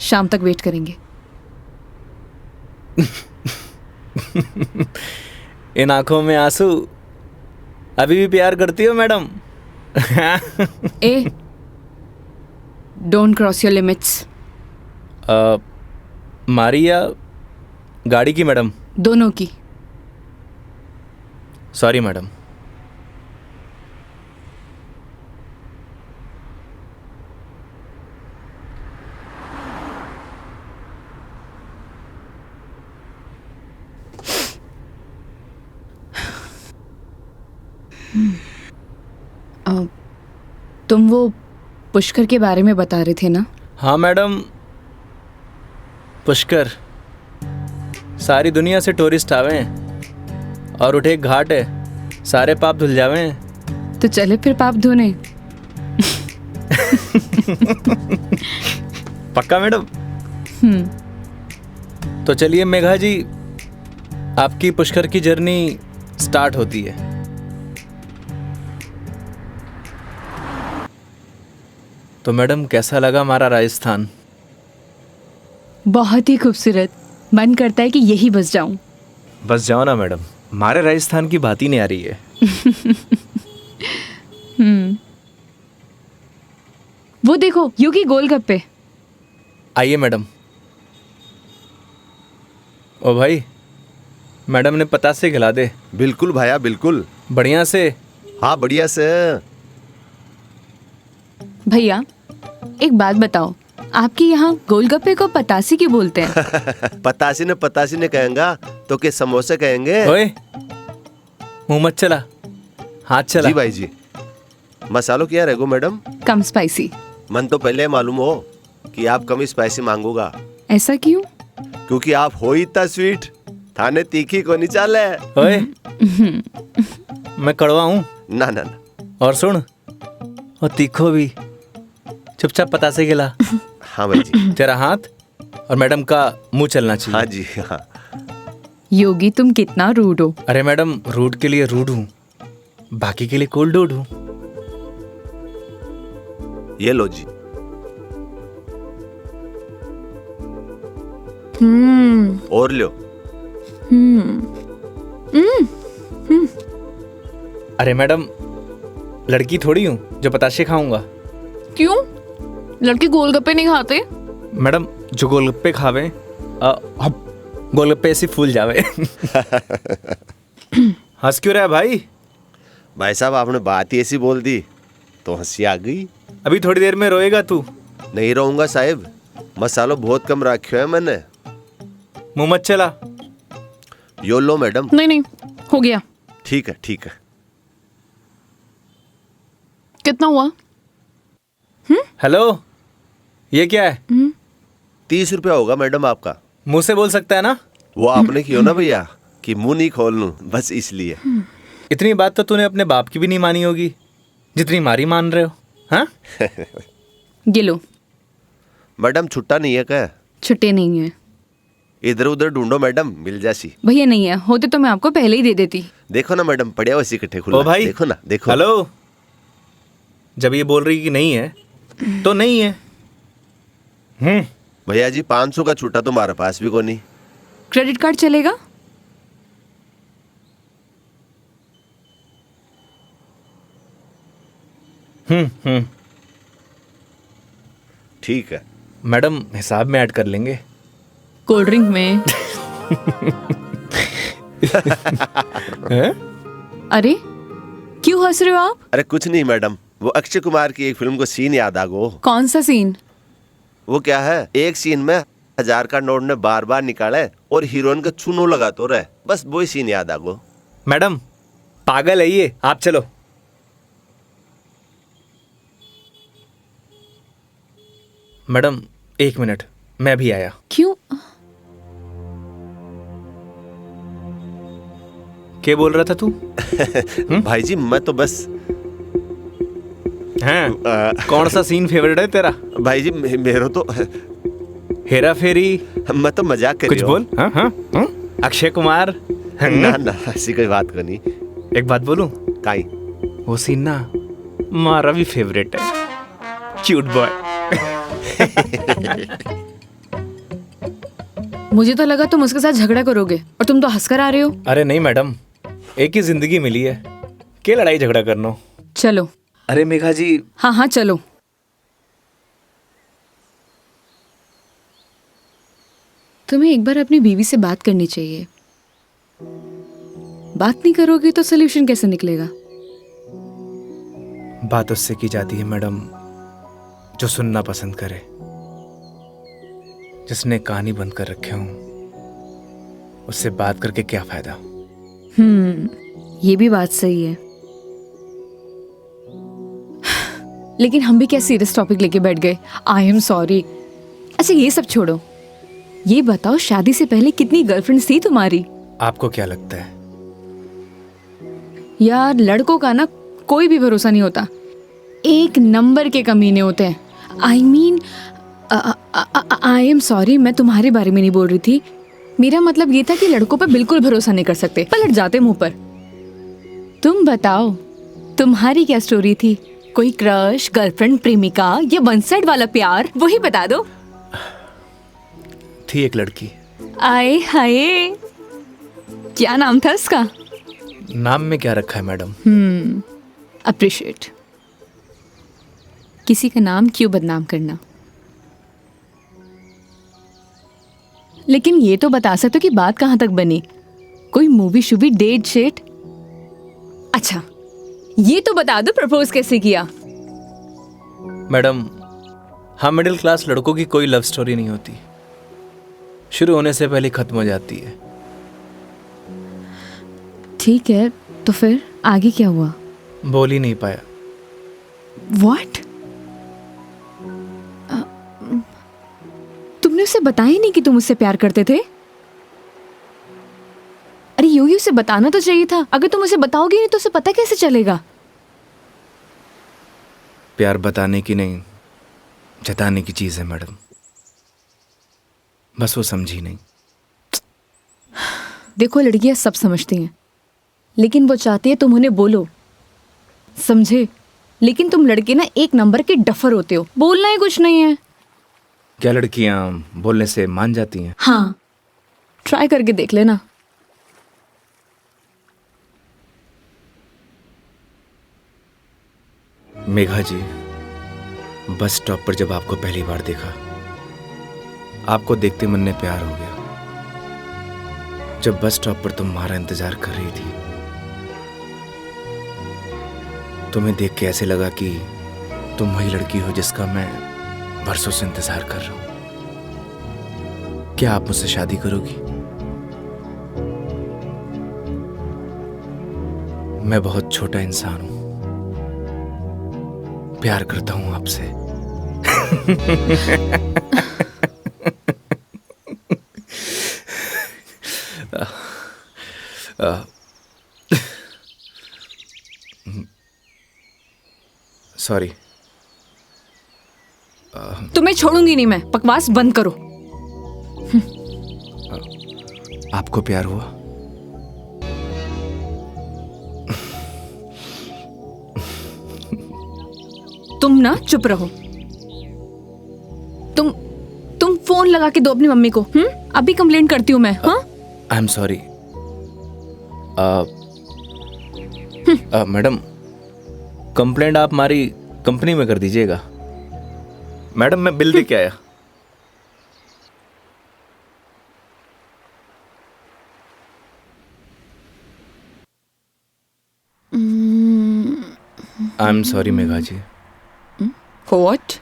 शाम तक वेट करेंगे। इन आंखों में आंसू, अभी भी प्यार करती हो madam? A, don't cross your limits. मारी या गाड़ी की मैडम? दोनों की। Sorry madam. तुम वो पुष्कर के बारे में बता रहे थे ना? हाँ मैडम, पुष्कर। सारी दुनिया से टूरिस्ट आवे हैं और उठे एक घाट है, सारे पाप धुल जावे हैं। तो चले फिर पाप धोने। पक्का मैडम? तो चलिए मेघा जी, आपकी पुष्कर की जर्नी स्टार्ट होती है। तो मैडम कैसा लगा हमारा राजस्थान? बहुत ही खूबसूरत। मन करता है कि यही बस जाऊं। बस जाओ ना मैडम, हमारे राजस्थान की बात ही नहीं आ रही है। वो देखो योगी गोलगप्पे। आइए मैडम। ओ भाई, मैडम ने पतासे खिला दे। बिल्कुल भाया बिल्कुल। बढ़िया से। हाँ बढ़िया से। भैया एक बात बताओ, आपके यहाँ गोलगप्पे को पतासी क्यों बोलते हैं? पतासी ने कहेंगा तो के समोसे कहेंगे। ओए, मुंह मत चला, हाथ चला। जी भाई जी। मसालों क्या रहेगो मैडम? कम स्पाइसी। मन तो पहले मालूम हो कि आप कम स्पाइसी मांगोगा, ऐसा क्यों? क्योंकि आप हो ही इतना स्वीट, थाने तीखी को नहीं चाले। ओए, मैं कड़वा हूँ? ना ना ना। और सुन, और तीखो भी। चुपचाप पतासे खिला। हाँ भाई जी। तेरा हाथ और मैडम का मुंह चलना चाहिए। हाँ जी हाँ। योगी तुम कितना रूड हो। अरे मैडम, रूड के लिए रूड हूँ, बाकी के लिए कोल्ड डूड हूँ। ये लो जी। और लो। अरे मैडम, लड़की थोड़ी हूँ जो पताशे खाऊंगा। क्यों? लड़के गोलगप्पे नहीं खाते? मैडम, जो गोलगप्पे खावे गोलगप्पे ऐसे फूल जावे। हंस क्यों रहा है भाई? भाई साहब आपने बात ही ऐसी बोल दी तो हंसी आ गई। अभी थोड़ी देर में रोएगा तू। नहीं रहूंगा साहब, मसालो बहुत कम रखो है मैंने। मुंह मत चला। यो लो मैडम। नहीं नहीं, हो गया। ठीक है ठीक है। कितना हुआ? हेलो, ये क्या है? 30 रुपया होगा मैडम आपका। मुंह से बोल सकता है ना? वो आपने क्यों ना भैया कि मुंह नहीं खोल लूं, बस इसलिए। इतनी बात तो तूने अपने बाप की भी नहीं मानी होगी जितनी मारी मान रहे हो। हाँ? ये लो। मैडम छुट्टा नहीं है क्या? छुट्टे नहीं है इधर उधर ढूंढो मैडम, मिल जासी। भैया। नहीं है, होते तो मैं आपको पहले ही दे देती। देखो ना मैडम, पड़िया वैसे इकट्ठे खुला। ओ भाई, देखो ना, देखो। हेलो, जब ये बोल रही कि नहीं है तो नहीं है। भैया जी 500 का छुट्टा तुम्हारे पास भी को नहीं। क्रेडिट कार्ड चलेगा? ठीक है मैडम, हिसाब में ऐड कर लेंगे। कोल्ड ड्रिंक में। हैं? अरे क्यों हंस रहे हो आप? अरे कुछ नहीं मैडम, वो अक्षय कुमार की एक फिल्म को सीन याद आ गो। कौन सा सीन? वो क्या है, एक सीन में 1000 का नोट ने बार बार निकाले और हीरोइन का चूनो लगा तो रहे, बस वो ही सीन याद आ गो। मैडम, पागल है ये, आप चलो। मैडम 1 मिनट, मैं भी आया। क्यों? क्या बोल रहा था तू? भाई जी मैं तो बस हैं? कौन सा सीन फेवरेट है तेरा? भाई जी मेरा तो हेरा फेरी? मैं तो मजाक कर कुछ रही हूँ। बोल। हाँ हाँ हाँ? अक्षय कुमार? ना ना ऐसी कोई बात को नहीं। एक बात बोलूं? काई? वो सीन ना हमारा भी फेवरेट है। Cute boy. मुझे तो लगा तुम उसके साथ झगड़ा करोगे और तुम तो हंसकर आ रहे हो। अरे नहीं मैडम, एक ही जिंदगी मिली है, क्या लड़ाई झगड़ा करना। चलो। अरे मेघा जी। हाँ हाँ चलो। तुम्हें एक बार अपनी बीवी से बात करनी चाहिए। बात नहीं करोगी तो सोल्यूशन कैसे निकलेगा? बात उससे की जाती है मैडम जो सुनना पसंद करे, जिसने कहानी बंद कर रखे हूं। उससे बात करके क्या फायदा? ये भी बात सही है। लेकिन हम भी क्या सीरियस टॉपिक लेके बैठ गए। आई एम सॉरी। अच्छा ये सब छोड़ो, ये बताओ शादी से पहले कितनी गर्लफ्रेंड्स थी तुम्हारी? आपको क्या लगता है? यार लड़कों का ना कोई भी भरोसा नहीं होता, एक नंबर के कमीने होते हैं। I mean I am sorry, मैं तुम्हारे बारे में नहीं बोल रही थी। मेरा मतलब ये था कि लड़कों पर बिल्कुल भरोसा नहीं कर सकते, पलट जाते मुंह पर। तुम बताओ तुम्हारी क्या स्टोरी थी? कोई क्रश, गर्लफ्रेंड, प्रेमिका या वन साइड वाला प्यार, वही बता दो। थी एक लड़की। आए हाय, क्या नाम था उसका? नाम में क्या रखा है मैडम? अप्रिशिएट। किसी का नाम क्यों बदनाम करना। लेकिन ये तो बता सकते हो कि बात कहाँ तक बनी? कोई मूवी शूवी, डेट शेट? अच्छा ये तो बता दो प्रपोज कैसे किया? मैडम, हम मिडिल क्लास लड़कों की कोई लव स्टोरी नहीं होती, शुरू होने से पहले खत्म हो जाती है। ठीक है, तो फिर आगे क्या हुआ? बोल ही नहीं पाया। What? तुमने उसे बताया ही नहीं कि तुम उससे प्यार करते थे? अरे योगी, उसे बताना तो चाहिए था। अगर तुम उसे बताओगे नहीं तो उसे पता कैसे चलेगा? प्यार बताने की नहीं, जताने की चीज है मैडम, बस वो समझी नहीं। देखो लड़कियां सब समझती हैं, लेकिन वो चाहती है तुम उन्हें बोलो, समझे? लेकिन तुम लड़के ना एक नंबर के डफर होते हो, बोलना ही कुछ नहीं है। क्या लड़कियां बोलने से मान जाती हैं? हाँ, ट्राई करके देख लेना। मेघा जी, बस स्टॉप पर जब आपको पहली बार देखा, आपको देखते मन में प्यार हो गया। जब बस स्टॉप पर तुम हमारा इंतजार कर रही थी, तुम्हें देख के ऐसे लगा कि तुम वही लड़की हो जिसका मैं बरसों से इंतजार कर रहा हूं। क्या आप मुझसे शादी करोगी? मैं बहुत छोटा इंसान हूं, प्यार करता हूं आपसे। सॉरी। तुम्हें छोड़ूंगी नहीं मैं, बकवास बंद करो। आपको प्यार हुआ? तुम ना चुप रहो। तुम फोन लगा के दो अपनी मम्मी को। अभी कंप्लेंट करती हूँ मैं। हाँ, आई एम सॉरी। मैडम, कंप्लेंट आप हमारी कंपनी में कर दीजिएगा। मैडम, मैं बिल दे के आया। I am sorry Megha ji. What?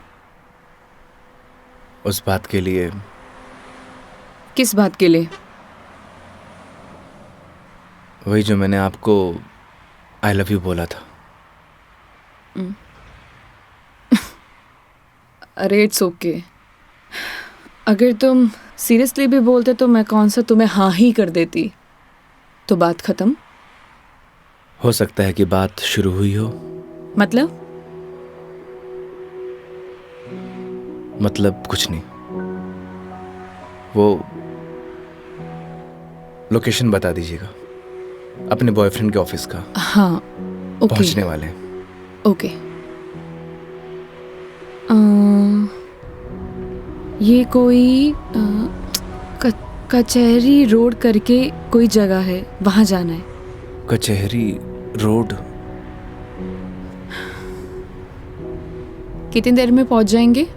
उस बात के लिए। किस बात के लिए? वही जो मैंने आपको आई लव यू बोला था। अरे इट्स ओके। अगर तुम सीरियसली भी बोलते तो मैं कौन सा तुम्हें हाँ ही कर देती, तो बात खत्म। हो सकता है कि बात शुरू हुई हो। मतलब कुछ नहीं। वो लोकेशन बता दीजिएगा अपने बॉयफ्रेंड के ऑफिस का। हाँ ओके। पहुंचने वाले हैं। ओके। ये कोई कचहरी रोड करके कोई जगह है, वहां जाना है। कचहरी रोड? कितनी देर में पहुंच जाएंगे?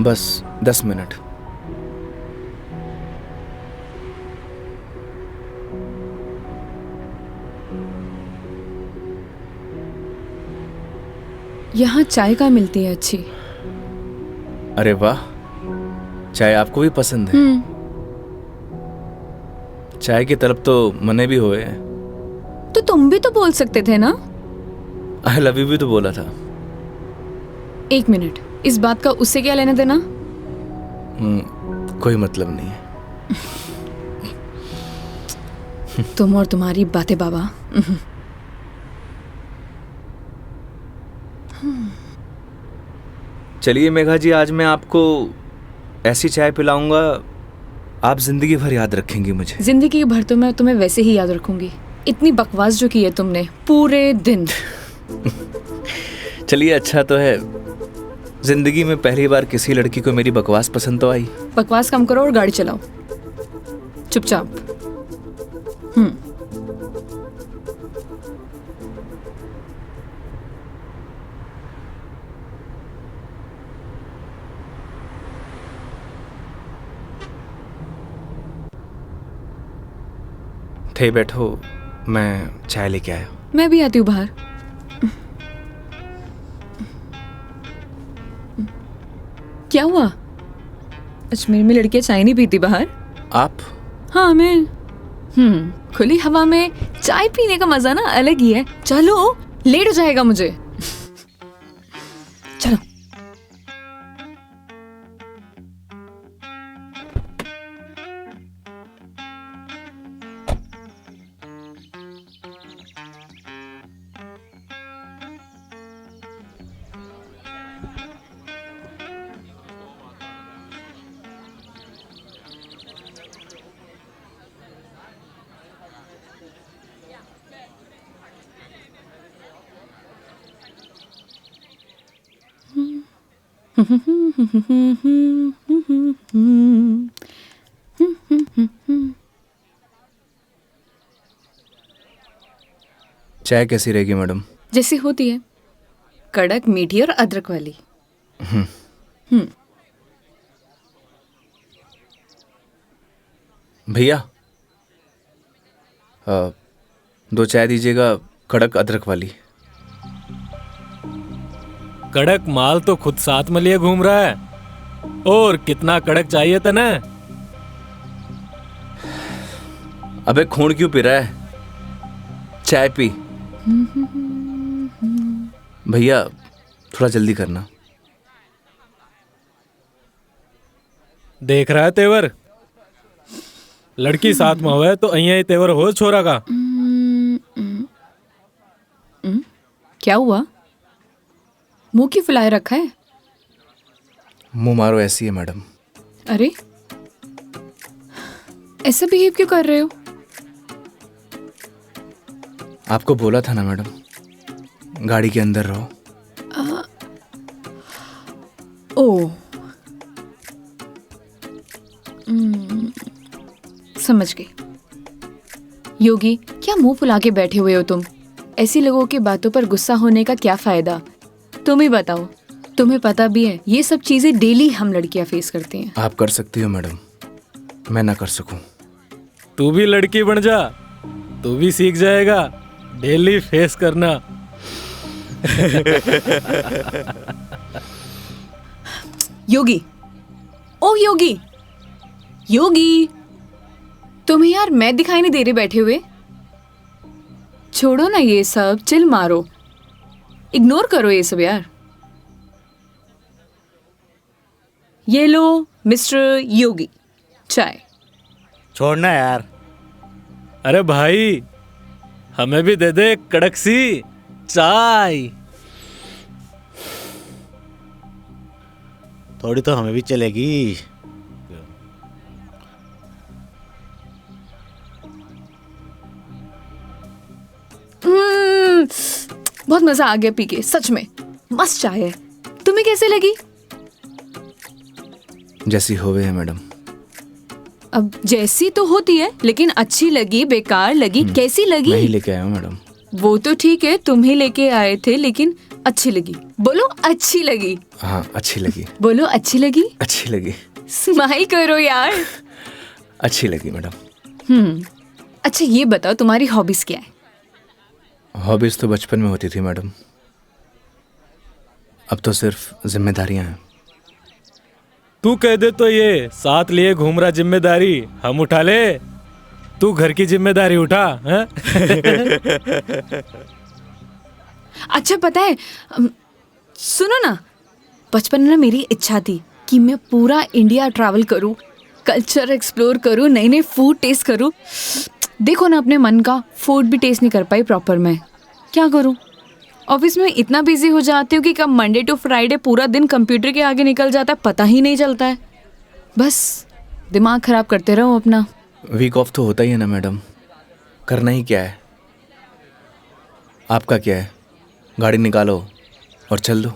बस 10 मिनट। यहाँ चाय का मिलती है अच्छी। अरे वाह, चाय आपको भी पसंद है? चाय की तरफ तो मने भी हुए हैं। तो तुम भी तो बोल सकते थे ना। आई लव यू भी तो बोला था। एक मिनट, इस बात का उससे क्या लेना देना? कोई मतलब नहीं है। तुम और तुम्हारी बातें बाबा। चलिए मेघा जी, आज मैं आपको ऐसी चाय पिलाऊंगा, आप जिंदगी भर याद रखेंगी मुझे। जिंदगी भर तो मैं तुम्हें वैसे ही याद रखूंगी। इतनी बकवास जो की है तुमने पूरे दिन। चलिए अच्छा तो है, जिंदगी में पहली बार किसी लड़की को मेरी बकवास पसंद तो आई। बकवास कम करो और गाड़ी चलाओ चुपचाप। थे बैठो, मैं चाय लेके आया। मैं भी आती हूँ बाहर। क्या हुआ? अजमेर में लड़कियां चाय नहीं पीती बाहर? आप? हाँ मैं। खुली हवा में चाय पीने का मजा ना अलग ही है। चलो, लेट हो जाएगा मुझे। चलो। चाय कैसी रहेगी मैडम? जैसी होती है, कड़क, मीठी और अदरक वाली। भैया, 2 चाय दीजिएगा, कड़क अदरक वाली। कड़क माल तो खुद साथ में लिए घूम रहा है, और कितना कड़क चाहिए था ना? अबे खून क्यों पी रहा है? चाय पी। भैया थोड़ा जल्दी करना। देख रहा है तेवर? लड़की साथ में हुआ है तो अहिया ही तेवर हो छोरा का। क्या हुआ? मुंह क्यों फुलाए रखा है? मुंह मारो ऐसी है मैडम। अरे, ऐसा बिहेव क्यों कर रहे हो? आपको बोला था ना मैडम, गाड़ी के अंदर रहो। ओ, समझ गई। योगी, क्या मुंह फुला के बैठे हुए हो तुम? ऐसी लोगों की बातों पर गुस्सा होने का क्या फायदा? तुम ही बताओ। तुम्हें पता भी है ये सब चीजें डेली हम लड़कियां फेस करती हैं। आप कर सकती हो मैडम, मैं ना कर सकूं। तू भी लड़की बन जा, तू भी सीख जाएगा डेली फेस करना। योगी, ओ योगी, योगी, तुम्हें यार मैं दिखाई नहीं दे रही बैठे हुए? छोड़ो ना ये सब, चिल मारो, इग्नोर करो ये सब यार। ये लो मिस्टर योगी, चाय। छोड़ना यार। अरे भाई, हमें भी दे दे कड़क सी चाय। थोड़ी तो हमें भी चलेगी। बहुत मजा आ गया पी के, सच में मस्त चाय है। तुम्हें कैसे लगी? जैसी होवे है मैडम। अब जैसी तो होती है, लेकिन अच्छी लगी, बेकार लगी, कैसी लगी? मैं ही लेके आया हूँ मैडम। वो तो ठीक है, तुम ही लेके आए थे, लेकिन अच्छी लगी। बोलो अच्छी लगी। हाँ अच्छी लगी। बोलो अच्छी लगी। अच्छी लगी। स्माइल करो यार। अच्छी लगी मैडम। अच्छा ये बताओ, तुम्हारी हॉबीज क्या है? हॉबीज तो बचपन में होती थी मैडम, अब तो सिर्फ जिम्मेदारियां हैं। तू कह दे तो ये साथ लिए घूम रहा जिम्मेदारी हम उठा ले। तू घर की जिम्मेदारी उठा हैं? अच्छा पता है, सुनो ना, बचपन में ना मेरी इच्छा थी कि मैं पूरा इंडिया ट्रैवल करूं, कल्चर एक्सप्लोर करूं, नए नए फूड टेस्ट करूं। देखो ना, अपने मन का फूड भी टेस्ट नहीं कर पाई प्रॉपर मैं। क्या करूं? ऑफिस में इतना बिजी हो जाती हूँ कि कब मंडे टू फ्राइडे पूरा दिन कंप्यूटर के आगे निकल जाता है, पता ही नहीं चलता है। बस दिमाग खराब करते रहो अपना। वीक ऑफ तो होता ही है ना मैडम, करना ही क्या है। आपका क्या है, गाड़ी निकालो और चल दो।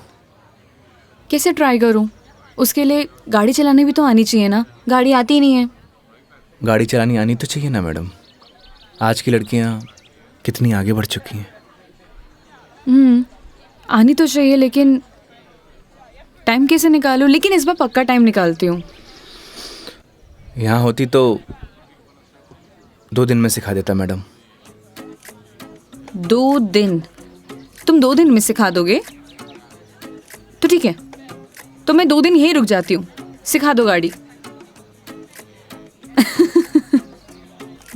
कैसे ट्राई करूं? उसके लिए गाड़ी चलानी भी तो आनी चाहिए ना, गाड़ी आती ही नहीं है। गाड़ी चलानी आनी तो चाहिए ना मैडम, आज की लड़कियां कितनी आगे बढ़ चुकी हैं। आनी तो चाहिए, लेकिन टाइम कैसे निकालूं? लेकिन इस बार पक्का टाइम निकालती हूँ। यहाँ होती तो 2 दिन में सिखा देता मैडम। 2 दिन? तुम 2 दिन में सिखा दोगे? तो ठीक है, तो मैं 2 दिन यहीं रुक जाती हूँ, सिखा दो गाड़ी।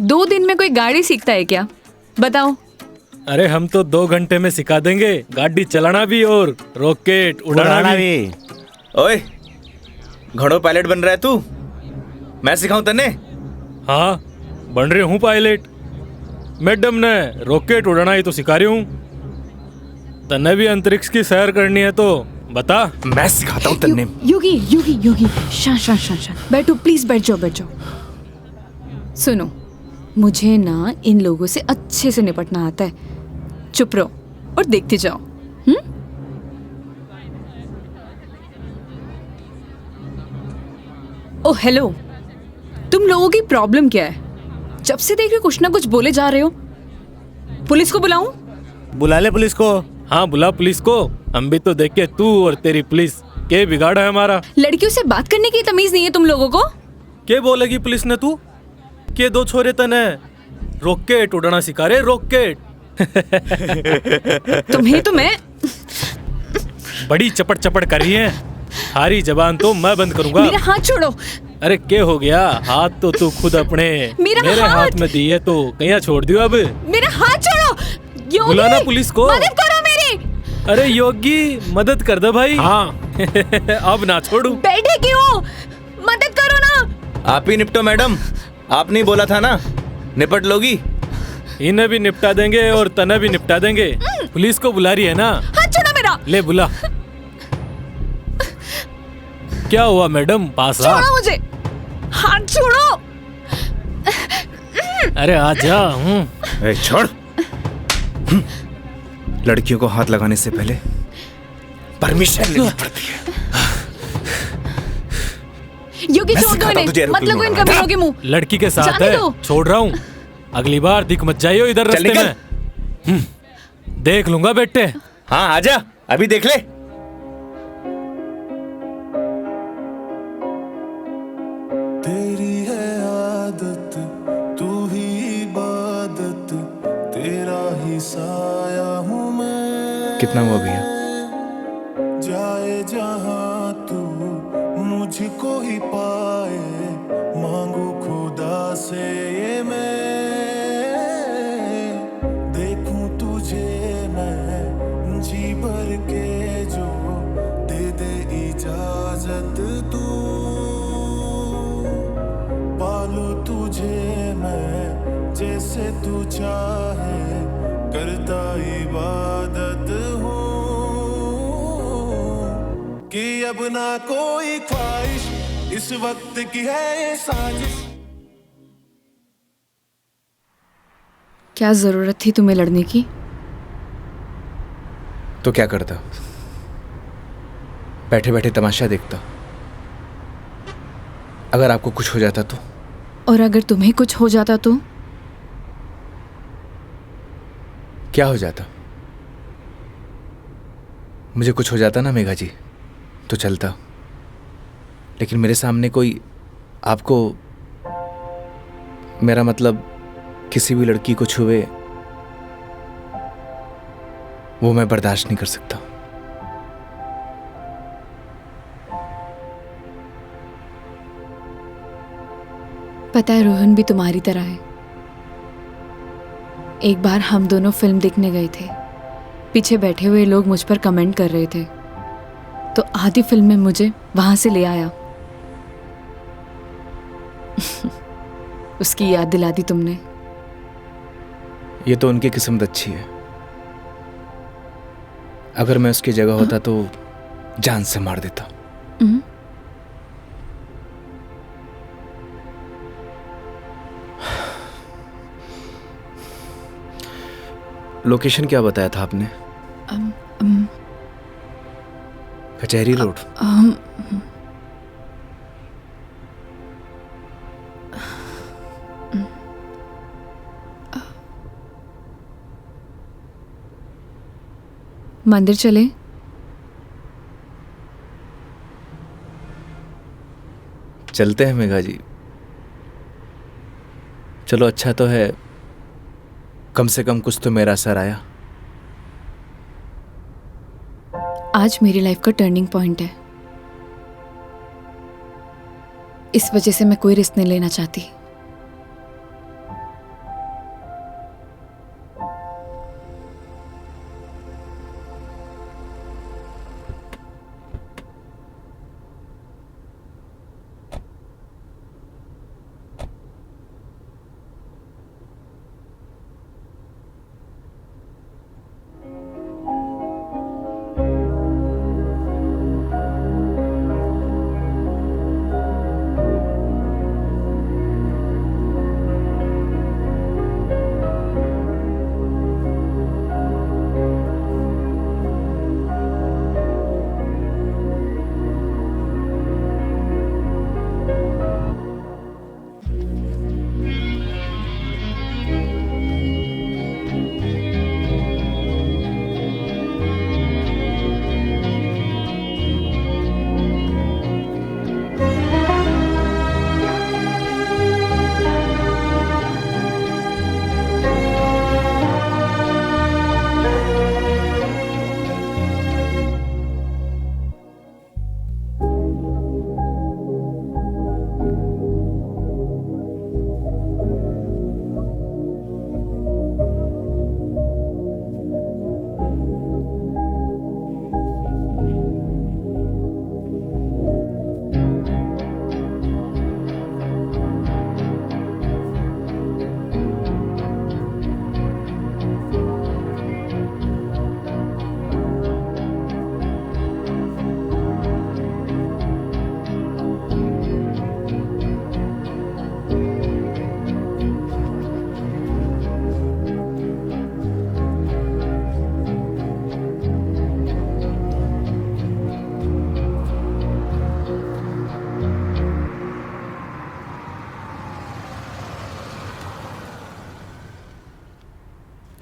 2 दिन में कोई गाड़ी सीखता है क्या? बताओ। अरे हम तो 2 घंटे में सिखा देंगे, गाड़ी चलाना भी और रॉकेट उड़ाना भी। ओए, घोड़ो पायलट बन रहा है तू? मैं सिखाऊं तन्ने? हाँ, बन रहे हूँ पायलट। मैडम ने रॉकेट उड़ाना ही तो सिखा रही हूँ। तन्ने भी अंतरिक्ष की सैर करनी है तो बता। मैं सिखाता हूँ तन्ने। योगी योगी योगी, शांत शांत शांत शांत, बैठो प्लीज, बैठ जाओ बैठ जाओ। सुनो, मुझे ना इन लोगों से अच्छे से निपटना आता है। चुप रहो और देखते जाओ। ओह हेलो, तुम लोगों की प्रॉब्लम क्या है? जब से देख रहे हो कुछ ना कुछ बोले जा रहे हो। पुलिस को बुलाऊं? बुला ले पुलिस को। हाँ बुला पुलिस को, हम भी तो देखे तू और तेरी पुलिस के बिगाड़ा है हमारा। लड़कियों से बात करने की तमीज नहीं है तुम लोगों को? के बोलेगी पुलिस ने तू के 2 छोरे तने रॉकेट उड़ाना सिखा रहे, रॉकेट। तुम्हें तो मैं बड़ी चपड़ चपड़ कर रही है, हारी जबान तो मैं बंद करूंगा। मेरा हाथ छोड़ो। अरे क्या हो गया? हाथ तो तू खुद अपने मेरे हाथ में दी है तो कहीं छोड़ दियो अब। मेरा हाथ छोड़ो। योगी, बुलाना पुलिस को। मदद करो मेरी। अरे योगी मदद कर दे भाई। हाँ। अब ना छोड़ू। बैठे क्यों? मदद करो ना। आप ही निपटो मैडम, आपने ही बोला था ना निपट लोगी। इन्हें भी निपटा देंगे और तने भी निपटा देंगे। पुलिस को बुला रही है ना? हाथ छोड़ो मेरा। ले बुला। क्या हुआ मैडम? पास आ। छोड़ो मुझे, हाथ छोड़ो। अरे आजा। छोड़। लड़कियों को हाथ लगाने से पहले परमिशन लेनी पड़ती है। योगी छोड़ दो इन्हें, मत लगो इन कमीनों के मुंह। लड़की के साथ जाने है, दो। छोड़ रहा हूँ। अगली बार दिख मत जाइयो इधर रास्ते में। देख लूंगा बेटे। हाँ आजा, अभी देख ले। तेरी है आदत, तू ही इबादत, तेरा ही साया हूँ मैं। कितना हुआ भैया? जाए जहाँ तू मुझको ही पाए, मांगू खुदा से ये मैं। देखूं तुझे मैं जी भर के, जो दे दे इजाजत तू। पालू तुझे मैं जैसे तू चाहे, करता इबादत हूँ कि अब ना कोई ख्वाहिश इस वक्त की है साजिश। क्या जरूरत थी तुम्हें लड़ने की? तो क्या करता? बैठे बैठे तमाशा देखता। अगर आपको कुछ हो जाता तो? और अगर तुम्हें कुछ हो जाता तो? क्या हो जाता? मुझे कुछ हो जाता ना मेघा जी तो चलता, लेकिन मेरे सामने कोई आपको, मेरा मतलब किसी भी लड़की को छुए, वो मैं बर्दाश्त नहीं कर सकता। पता है रोहन भी तुम्हारी तरह है, एक बार हम दोनों फिल्म देखने गए थे। पीछे बैठे हुए लोग मुझ पर कमेंट कर रहे थे, तो आधी फिल्म में मुझे वहां से ले आया। उसकी याद दिला दी तुमने। ये तो उनकी किस्मत अच्छी है। अगर मैं उसकी जगह होता तो जान से मार देता। लोकेशन क्या बताया था आपने? कचहरी रोड। मंदिर चले? चलते हैं मेघा जी। चलो, अच्छा तो है, कम से कम कुछ तो मेरा असर आया। आज मेरी लाइफ का टर्निंग पॉइंट है। इस वजह से मैं कोई रिस्क नहीं लेना चाहती।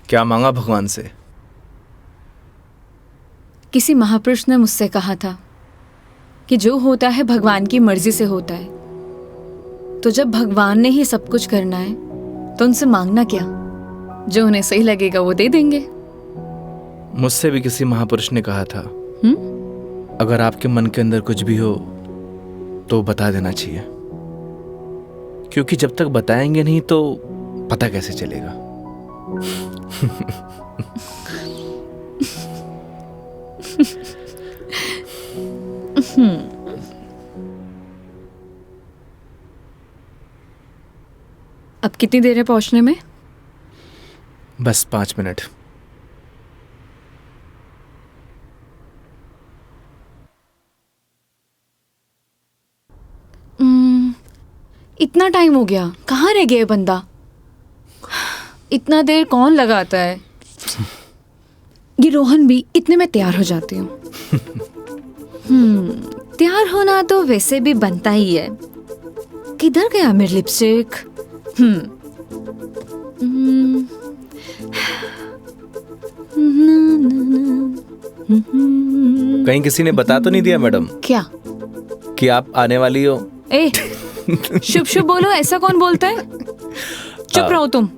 क्या मांगा भगवान से? किसी महापुरुष ने मुझसे कहा था कि जो होता है भगवान की मर्जी से होता है। तो जब भगवान ने ही सब कुछ करना है तो उनसे मांगना क्या? जो उन्हें सही लगेगा वो दे देंगे। मुझसे भी किसी महापुरुष ने कहा था, अगर आपके मन के अंदर कुछ भी हो तो बता देना चाहिए, क्योंकि जब तक बताएंगे नहीं तो पता कैसे चलेगा। अब कितनी देर है पहुंचने में? बस 5 मिनट। इतना टाइम हो गया, कहाँ रह गया ये बंदा? इतना देर कौन लगाता है? ये रोहन भी, इतने में तैयार हो जाती हूँ। तैयार होना तो वैसे भी बनता ही है। किधर गया मेरी लिपस्टिक? कहीं किसी ने बता तो नहीं दिया मैडम क्या कि आप आने वाली हो? ए, शुभ शुभ बोलो, ऐसा कौन बोलता है? चुप रहो तुम।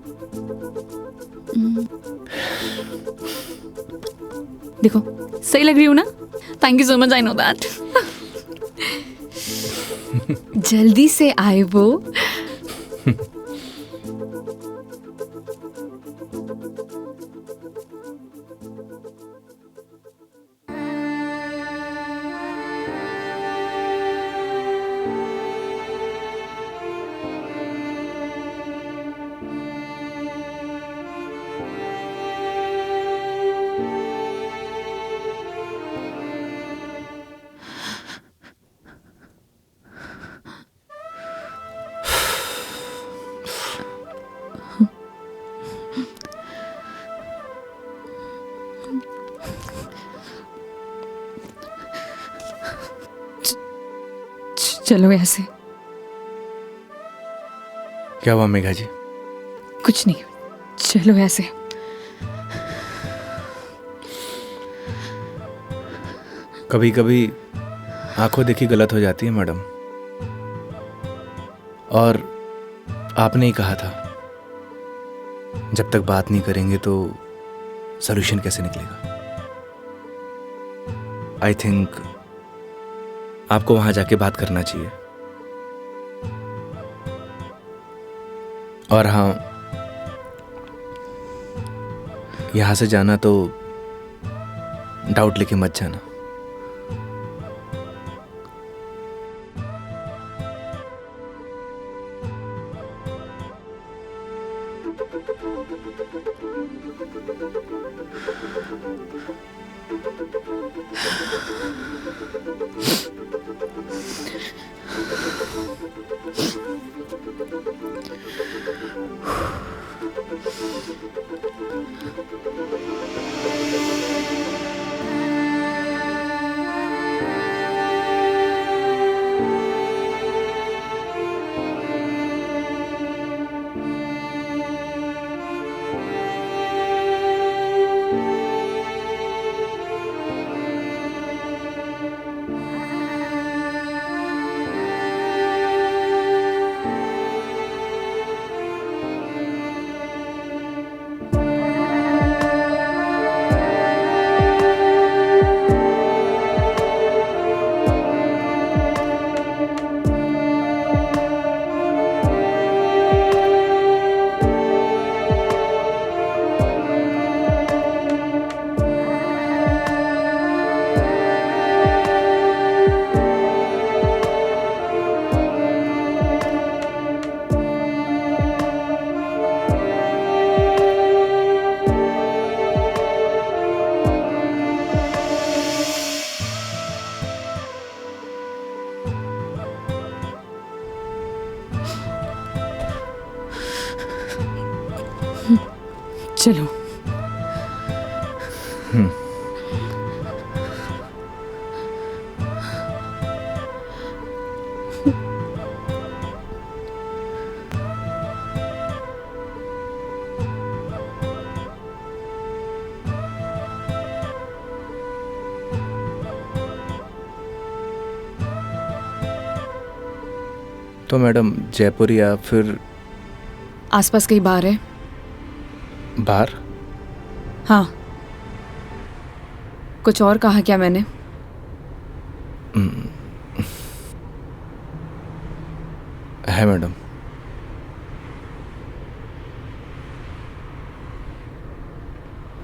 देखो सही लग रही हूँ ना? Thank you so much, I know that. जल्दी से आए वो। चलो ऐसे। क्या हुआ मेघा जी? कुछ नहीं, चलो ऐसे। कभी कभी आंखों देखी गलत हो जाती है मैडम, और आपने ही कहा था जब तक बात नहीं करेंगे तो सॉल्यूशन कैसे निकलेगा। आई थिंक आपको वहां जाके बात करना चाहिए। और हाँ, यहां से जाना तो डाउट लेके मत जाना। चलो। तो मैडम जयपुर या फिर आसपास कहीं बार है? बाहर? हाँ। कुछ और कहा क्या मैंने? है मैडम।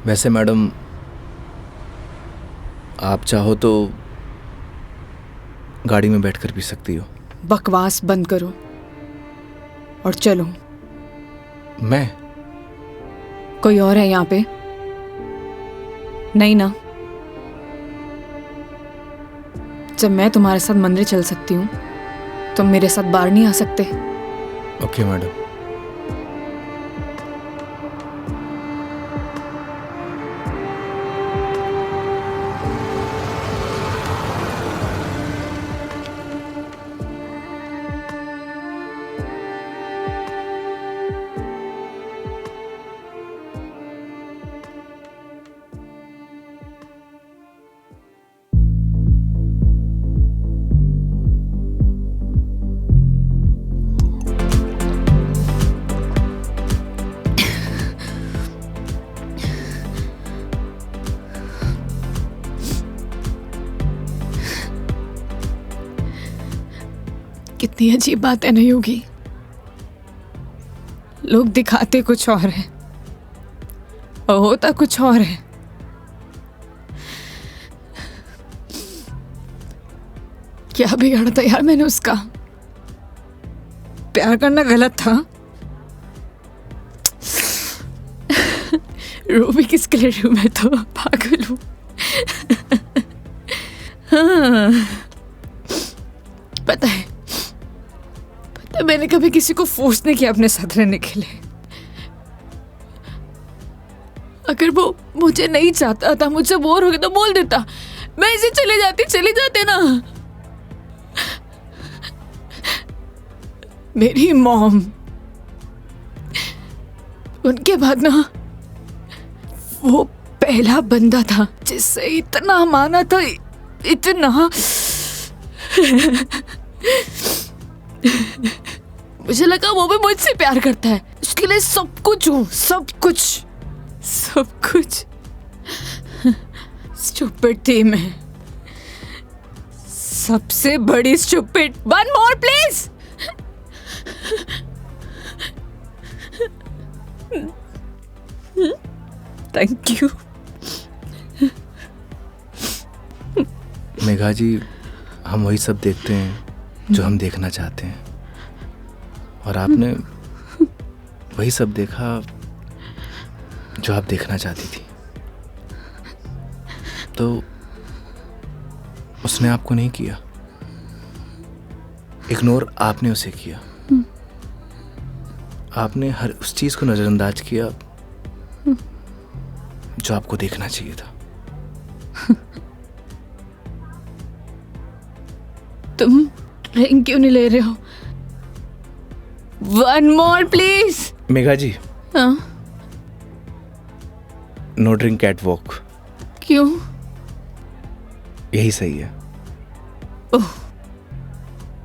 वैसे मैडम आप चाहो तो गाड़ी में बैठकर पी सकती हो। बकवास बंद करो और चलो। मैं? कोई और है यहाँ पे? नहीं ना? जब मैं तुम्हारे साथ मंदिर चल सकती हूँ, तुम मेरे साथ बाहर नहीं आ सकते? Okay madam. कितनी अजीब बात है ना योगी। लोग दिखाते कुछ और है और होता कुछ और है। क्या बिगाड़ा था यार मैंने उसका? प्यार करना गलत था? रो भी किसके लिए रू? मैं तो पागल हूं। हाँ, पता है मैंने कभी किसी को फोर्स नहीं किया अपने साथ रहने के लिए। अगर वो मुझे नहीं चाहता था, मुझसे बोर हो गया तो बोल देता, मैं इसे चले जाते ना। मेरी मॉम, उनके बाद ना वो पहला बंदा था जिससे इतना माना था, इतना। मुझे लगा वो भी मुझसे प्यार करता है, उसके लिए सब कुछ हूँ, सब कुछ, सब कुछ। स्टूपिड थी मैं, सबसे बड़ी stupid. One more please. Thank you. Megha ji, हम वही सब देखते हैं जो हम देखना चाहते हैं, और आपने वही सब देखा जो आप देखना चाहती थी। तो उसने आपको नहीं किया, इग्नोर आपने उसे किया। आपने हर उस चीज को नजरअंदाज किया जो आपको देखना चाहिए था। तुम ड्रिंक क्यों नहीं ले रहे हो? One more please. Megha ji, हाँ? No drink at walk. क्यों? यही सही है। ओह,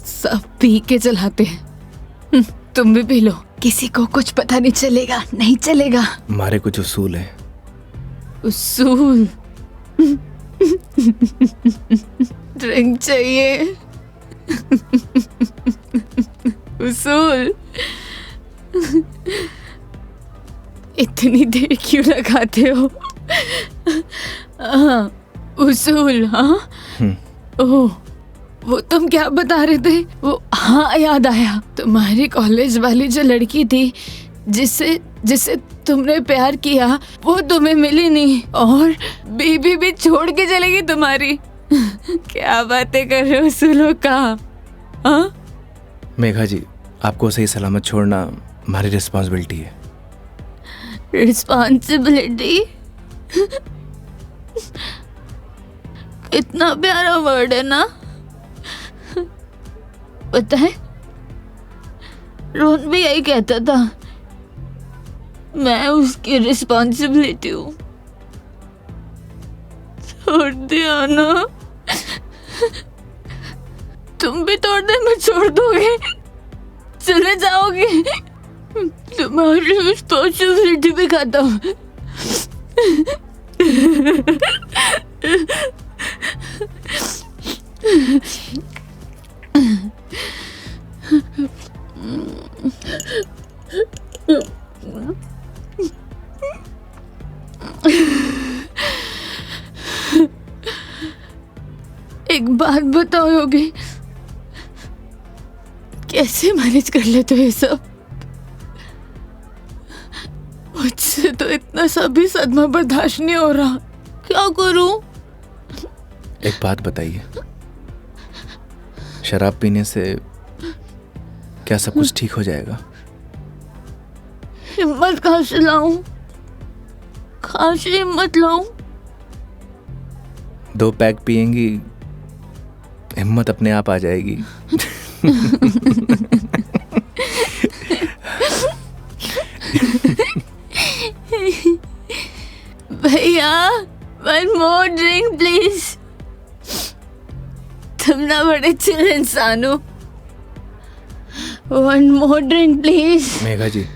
सब पी के चलाते हैं। तुम भी पी लो, किसी को कुछ पता नहीं चलेगा, नहीं चलेगा। हमारे कुछ उसूल हैं। उसूल? ड्रिंक चाहिए। उसूल? इतनी देर क्यों लगाते हो? हाँ, उसूल। हाँ, ओह, वो तुम क्या बता रहे थे? वो, हाँ याद आया, तुम्हारी कॉलेज वाली जो लड़की थी जिससे जिससे तुमने प्यार किया, वो तुम्हें मिली नहीं, और बीबी भी छोड़ के चलेगी तुम्हारी। क्या बातें कर रहे हो उसूलों का? हाँ? मेघा जी, आपको सही सलामत छोड़ना हमारी रिस्पॉन्सिबिलिटी है। रिस्पॉन्सिबिलिटी? इतना प्यारा वर्ड है ना? पता है, रोहन भी यही कहता था, मैं उसकी रिस्पॉन्सिबिलिटी हूँ। छोड़ दिया ना? तुम भी थोड़े में छोड़ दोगे, चले जाओगे, तुम्हारी रिस्पॉन्सिबिलिटी भी खत्म। एक बात बताओ योगी, कैसे मैनेज कर लेते हो ये सब? मुझसे तो इतना सा भी सदमा बर्दाश्त नहीं हो रहा, क्या करूं? एक बात बताइए, शराब पीने से क्या सब कुछ ठीक हो जाएगा? हिम्मत कहाँ से लाऊं? कहाँ से हिम्मत लाऊं? 2 पैक पिएंगी, हिम्मत अपने आप आ जाएगी। भैया, वन मोर ड्रिंक प्लीज। तुम ना बड़े चिल इंसान हो। One more drink please. Megha ji,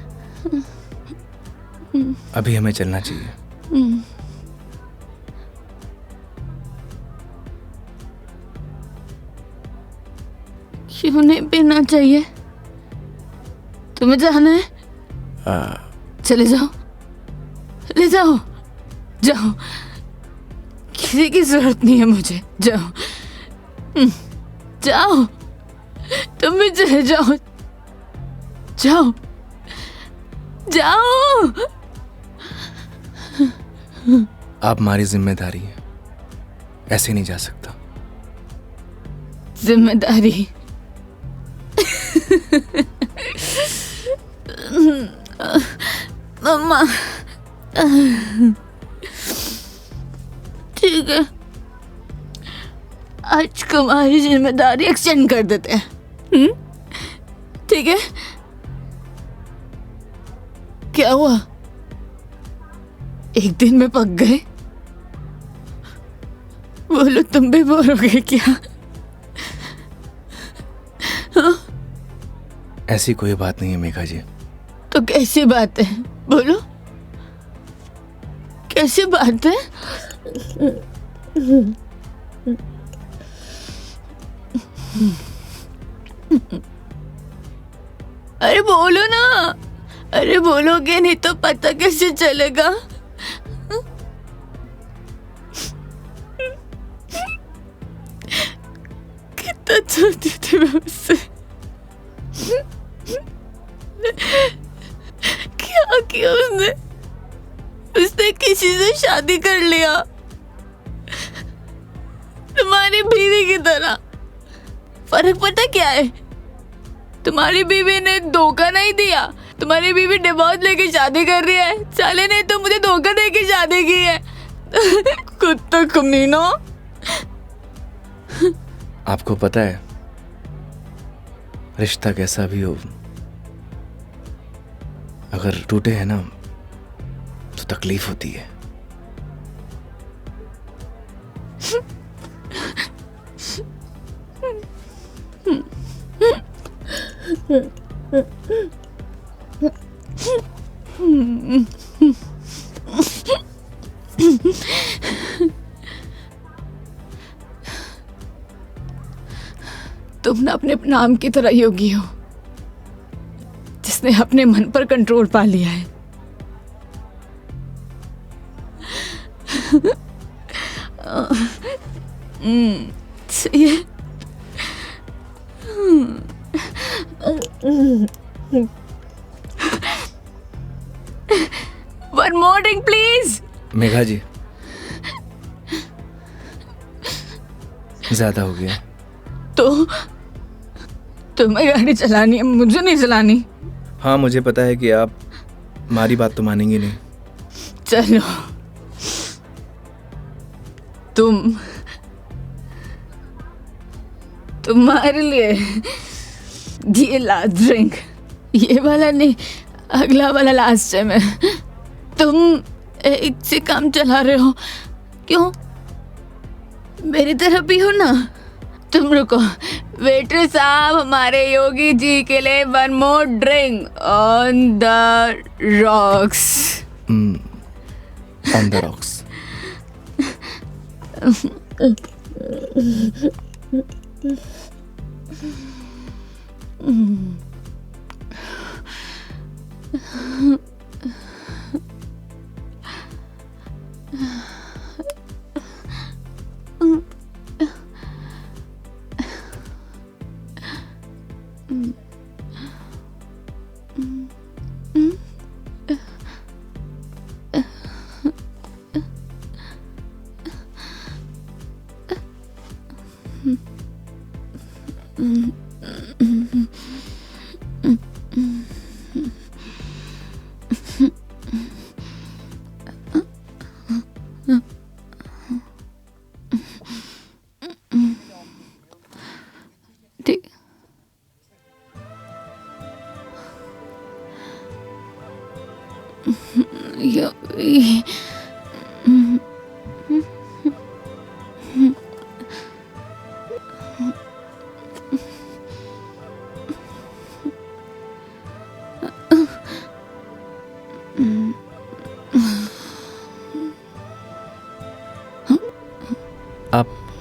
अभी हमें चलना चाहिए। क्यों नहीं पीना चाहिए? तुम्हें जाना है? चले जाओ, ले जाओ, जाओ, किसी की जरूरत नहीं है मुझे, जाओ, जाओ, तुम भी चले जाओ, जाओ, जाओ। आप हमारी जिम्मेदारी है, ऐसे नहीं जा सकता। जिम्मेदारी? मम्मा, ठीक है, आज तुम्हारी जिम्मेदारी एक्सटेंड कर देते हैं। ठीक है? क्या हुआ? एक दिन में पक गए? बोलो, तुम भी बोर हो गए क्या? हाँ? ऐसी कोई बात नहीं है मेघा जी। तो कैसी बात है? बोलो, कैसी बात है? अरे बोलो ना, अरे बोलोगे नहीं तो पता कैसे चलेगा? कितना चाहती थी मैं उससे, क्या किया उसने? उसने किसी से शादी कर लिया, तुम्हारी बीवी की तरह। फर्क पता क्या है? तुम्हारी बीवी ने धोखा नहीं दिया, तुम्हारी बीवी डिवोर्स लेके शादी कर रही है। साले ने तो मुझे धोखा दे के शादी की है। कुत्ता कमीना। आपको पता है, रिश्ता कैसा भी हो, अगर टूटे है ना तो तकलीफ होती है। तुम ना अपने नाम की तरह योगी हो, जिसने अपने मन पर कंट्रोल पा लिया है। सही है। One more drink, please. Megha जी, ज्यादा हो गया। तो तुम्हें गाड़ी चलानी है, मुझे नहीं चलानी। हाँ, मुझे पता है कि आप हमारी बात तो मानेंगे नहीं। चलो, तुम्हारे लिए ये लास्ट ड्रिंक, ये वाला नहीं, अगला वाला लास्ट टाइम है। तुम एक से काम चला रहे हो, क्यों? मेरी तरह भी हो ना। तुम रुको, वेटर साहब, हमारे योगी जी के लिए one more drink on the rocks. On the rocks.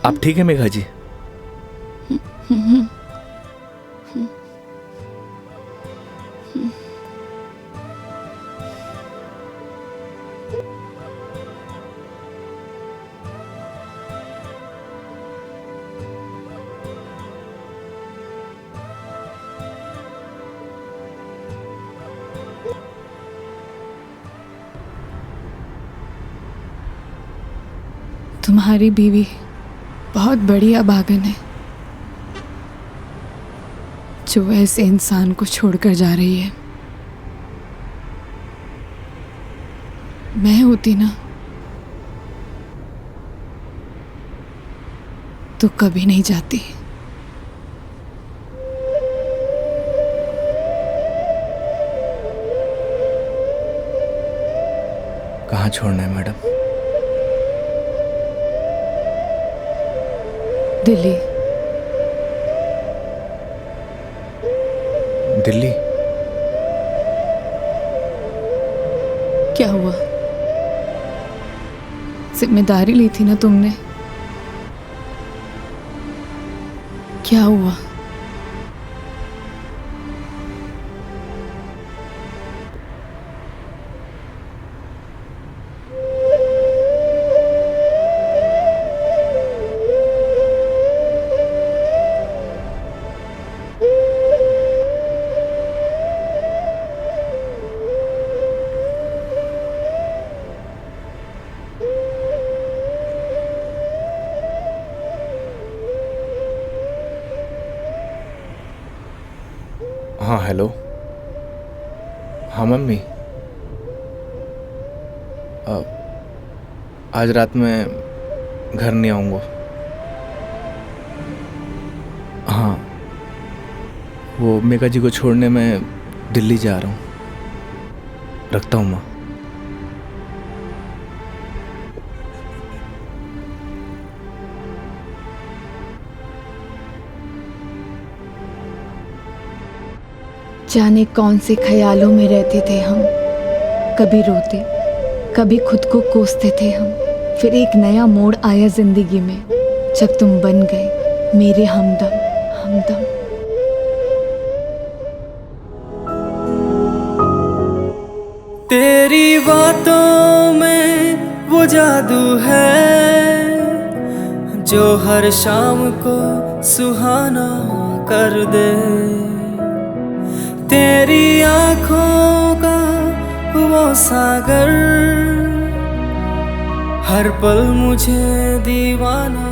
आप ठीक है मेघा जी? तुम्हारी बीवी बहुत बड़ी अभागन है जो ऐसे इंसान को छोड़कर जा रही है। मैं होती ना तो कभी नहीं जाती। कहाँ छोड़ना है मैडम? दिल्ली। दिल्ली? क्या हुआ? जिम्मेदारी ली थी ना तुमने, क्या हुआ? हाँ हेलो। हाँ मम्मी, आज रात में घर नहीं आऊँगा। हाँ, वो मेघा जी को छोड़ने मैं दिल्ली जा रहा हूँ। रखता हूँ माँ। जाने कौन से ख्यालों में रहते थे हम, कभी रोते कभी खुद को कोसते थे हम। फिर एक नया मोड़ आया जिंदगी में, जब तुम बन गए मेरे हमदम हमदम। तेरी बातों में वो जादू है जो हर शाम को सुहाना कर दे। तेरी आँखों का वो सागर हर पल मुझे दीवाना